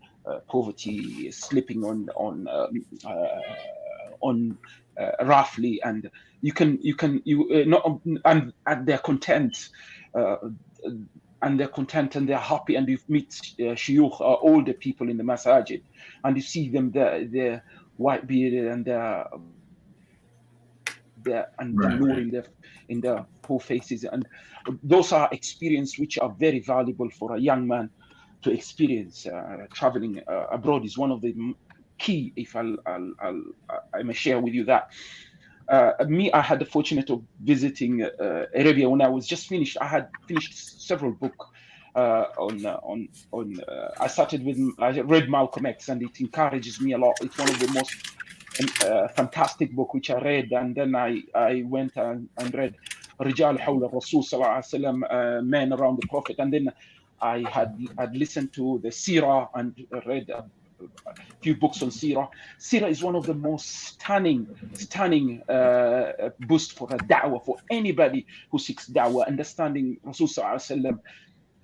I: poverty, sleeping on roughly, and you they're content, and they're happy, and you meet shuyukh, older people in the masajid, and you see them, they're white bearded, and they're nur in their whole faces, and those are experiences which are very valuable for a young man to experience. Traveling abroad is one of the key. If I may share with you that. I had the fortunate of visiting Arabia when I was just finished. I had finished several books I read Malcolm X, and it encourages me a lot. It's one of the most fantastic book which I read, and then I went and read Rijal Hawla Rasul Sallallahu Alaihi Wasallam, Men Around the Prophet, and then I had listened to the Sirah and read a few books on Sirah. Sirah is one of the most stunning boost for a da'wah, for anybody who seeks da'wah, understanding Rasul Sallallahu Alaihi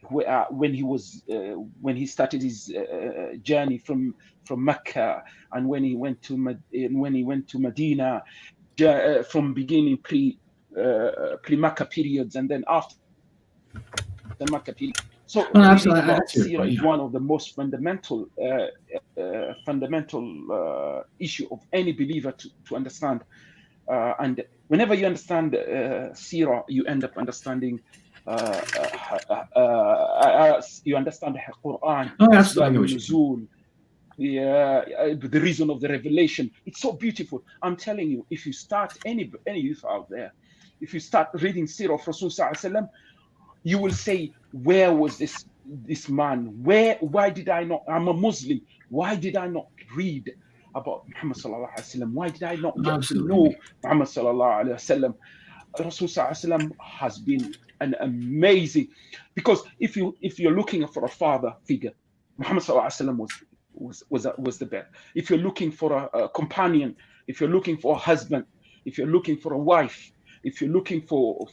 I: Wasallam, when he started his journey from Mecca, and when he went to Medina, from beginning pre-Mecca periods, and then after the Mecca period. So Sirah is one of the most fundamental issue of any believer to understand. And whenever you understand Sirah, you end up understanding. You understand the Quran, the reason of the revelation. It's so beautiful. I'm telling you, if you start any youth out there, if you start reading Sirah of Rasul Sallallahu Alaihi Wasallam, you will say, where was this man? Why did I not? I'm a Muslim. Why did I not read about Muhammad sallallahu alaihi wasallam? Why did I not get to know Muhammad sallallahu alaihi wasallam? Rasul sallallahu alaihi wasallam has been an amazing, because if you're looking for a father figure, Muhammad sallallahu alaihi wasallam was the best. If you're looking for a companion, if you're looking for a husband, if you're looking for a wife, if you're looking for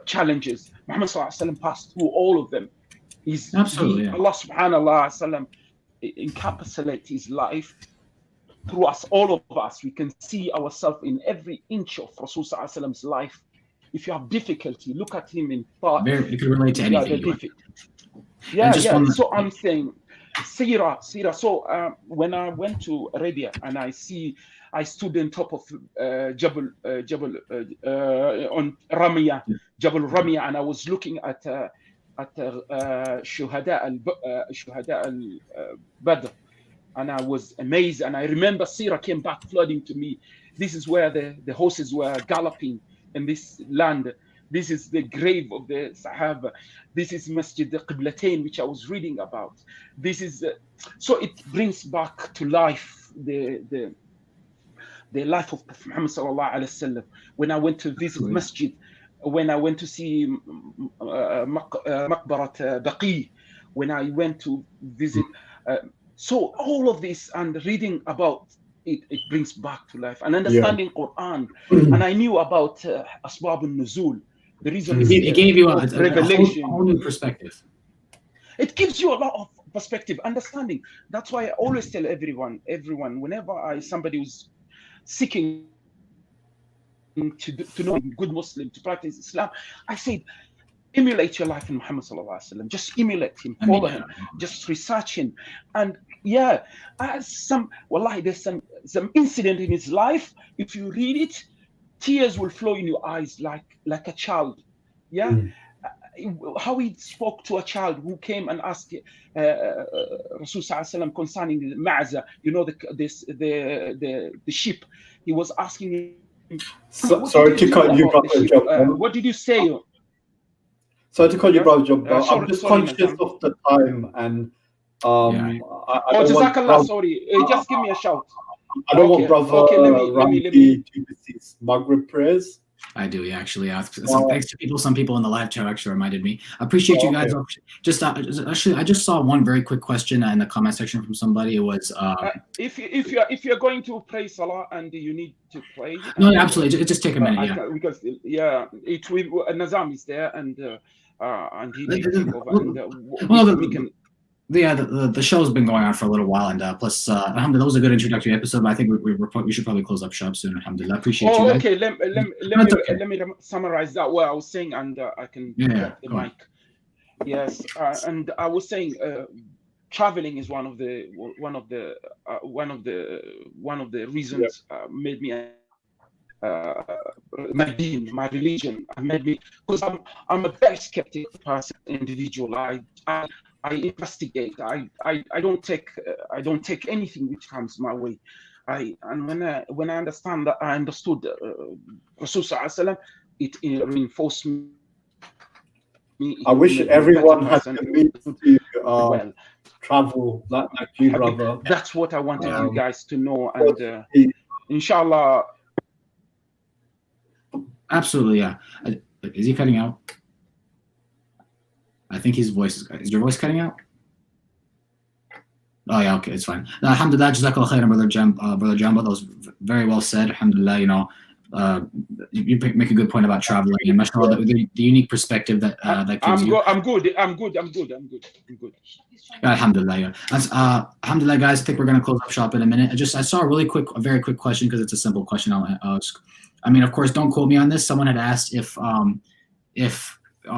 I: challenges, Muhammad sallallahu alaihi wasallam passed through all of them. Allah subhanahu wa ta'ala encapsulates his life through us, all of us. We can see ourselves in every inch of Rasul sallallahu alaihi wasallam's life. If you have difficulty, look at him in thought.
A: You can relate to anything.
I: So I'm saying, Sira. So when I went to Arabia and I stood on top of Jabal on Ramia, Jabal Ramia, and I was looking at Shuhada al-Badr, and I was amazed. And I remember Sira came back flooding to me. This is where the horses were galloping in this land. This is the grave of the Sahaba. This is Masjid al-Qiblatain, which I was reading about. This is so it brings back to life the life of Prophet Muhammad sallallahu alaihi wasallam. When I went to visit Masjid, when I went to see Maqbarat Baqi, when I went to visit, so all of this and reading about it brings back to life and understanding Quran. And I knew about Asbab al-Nuzul. The reason
A: it gave you a
I: revelation,
A: whole new perspective.
I: It gives you a lot of perspective, understanding. That's why I always tell everyone, whenever somebody who's seeking to know good Muslim, to practice Islam, I said, emulate your life in Muhammad sallallahu alaihi wasallam. Just emulate him, follow him, just research him. And there's some incident in his life. If you read it, tears will flow in your eyes like a child. How he spoke to a child who came and asked Rasul sallallahu alaihi wasallam concerning the ma'za, the sheep. He was asking him,
H: sorry to cut you, Brother Job.
I: What did you say?
H: Sorry to call you, Brother Job. I'm just conscious of the time, and
I: Jazakallah, sorry. Just give me a shout.
H: I don't want Brother Rumzi to miss his Maghrib prayers.
A: I do, actually. Thanks to some people in the live chat actually reminded me. I appreciate you guys. Just actually, I just saw one very quick question in the comment section from somebody. It was
I: if you're going to pray Salah and you need to pray.
A: No, absolutely. Just take a minute.
I: Because it will. Nazam is there and he needs to take over. We can.
A: The show's been going on for a little while, and plus, alhamdulillah, that was a good introductory episode. But I think we should probably close up shop soon. Alhamdulillah, appreciate you guys.
I: Okay. Let me summarize that what I was saying, and I can drop the mic. Yes, and I was saying, traveling is one of the reasons made me my deen, my religion, made me, because I'm a very skeptical person, individual. I investigate. I don't take anything which comes my way. When I understand that, I understood Rasul sallallahu alaihi wasallam, it reinforced me.
H: I wish everyone had the means to travel like you, brother.
I: That's what I wanted you guys to know, and inshallah.
A: Absolutely, yeah. Is he cutting out? I think his voice is your voice cutting out? Oh yeah, okay, it's fine. Alhamdulillah, Jazakallah khairan, Brother Jumbo. That was very well said. Alhamdulillah, you make a good point about traveling and mashallah, the unique perspective that gives you.
I: I'm good.
A: Alhamdulillah, alhamdulillah, guys. I think we're gonna close up shop in a minute. I saw a very quick question, because it's a simple question. I'll ask. I mean, of course, don't quote me on this. Someone had asked if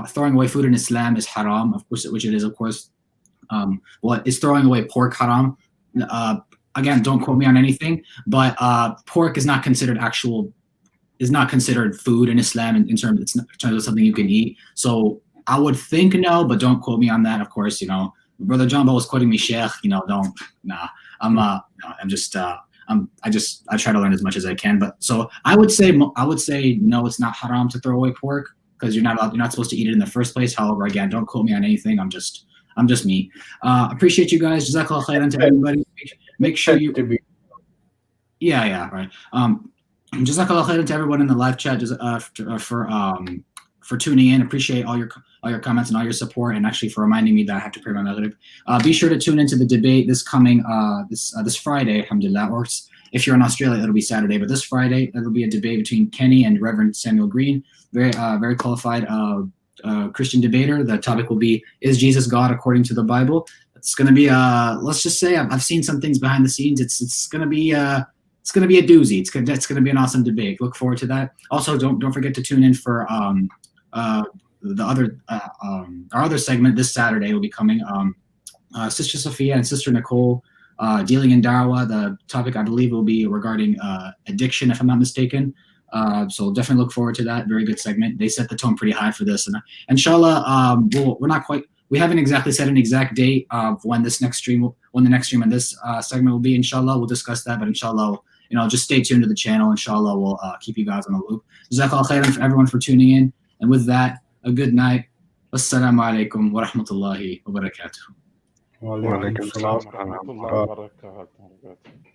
A: throwing away food in Islam is haram, of course, which it is, of course. Is throwing away pork haram? Again, don't quote me on anything, but pork is not considered food in Islam in terms of something you can eat. So I would think no, but don't quote me on that. Of course, Brother Jumbo was quoting me, Sheikh. I try to learn as much as I can. But so I would say no, it's not haram to throw away pork, because you're not supposed to eat it in the first place. However, again, don't quote me on anything. I'm just me. Appreciate you guys. Jazakallah khairan to everybody. Make sure you. Yeah, right. Jazakallah khairan to everyone in the live chat for tuning in. Appreciate all your comments and all your support, and actually for reminding me that I have to pray my maghrib. Be sure to tune into the debate this coming this Friday, alhamdulillah, or if you're in Australia, it'll be Saturday. But this Friday, it'll be a debate between Kenny and Reverend Samuel Green, very qualified Christian debater. The topic will be, is Jesus God according to the Bible? It's going to be let's just say I've seen some things behind the scenes. It's going to be a doozy. It's going to be an awesome debate. Look forward to that. Also, don't forget to tune in for our other segment this Saturday will be coming. Sister Sophia and Sister Nicole dealing in Dawah. The topic I believe will be regarding addiction, if I'm not mistaken. So definitely look forward to that. Very good segment. They set the tone pretty high for this, and inshallah, we haven't exactly set an exact date of when the next stream on this segment will be. Inshallah, we'll discuss that, but inshallah, just stay tuned to the channel. Inshallah, we'll keep you guys on the loop. Jazakallah khairan for everyone for tuning in. And with that, a good night. Assalamu alaikum wa rahmatullahi wa barakatuh.
H: Wa alaikum
G: Wa alaikum
H: salam.
G: salam.
I: Warahmatullahi wabarakatuh.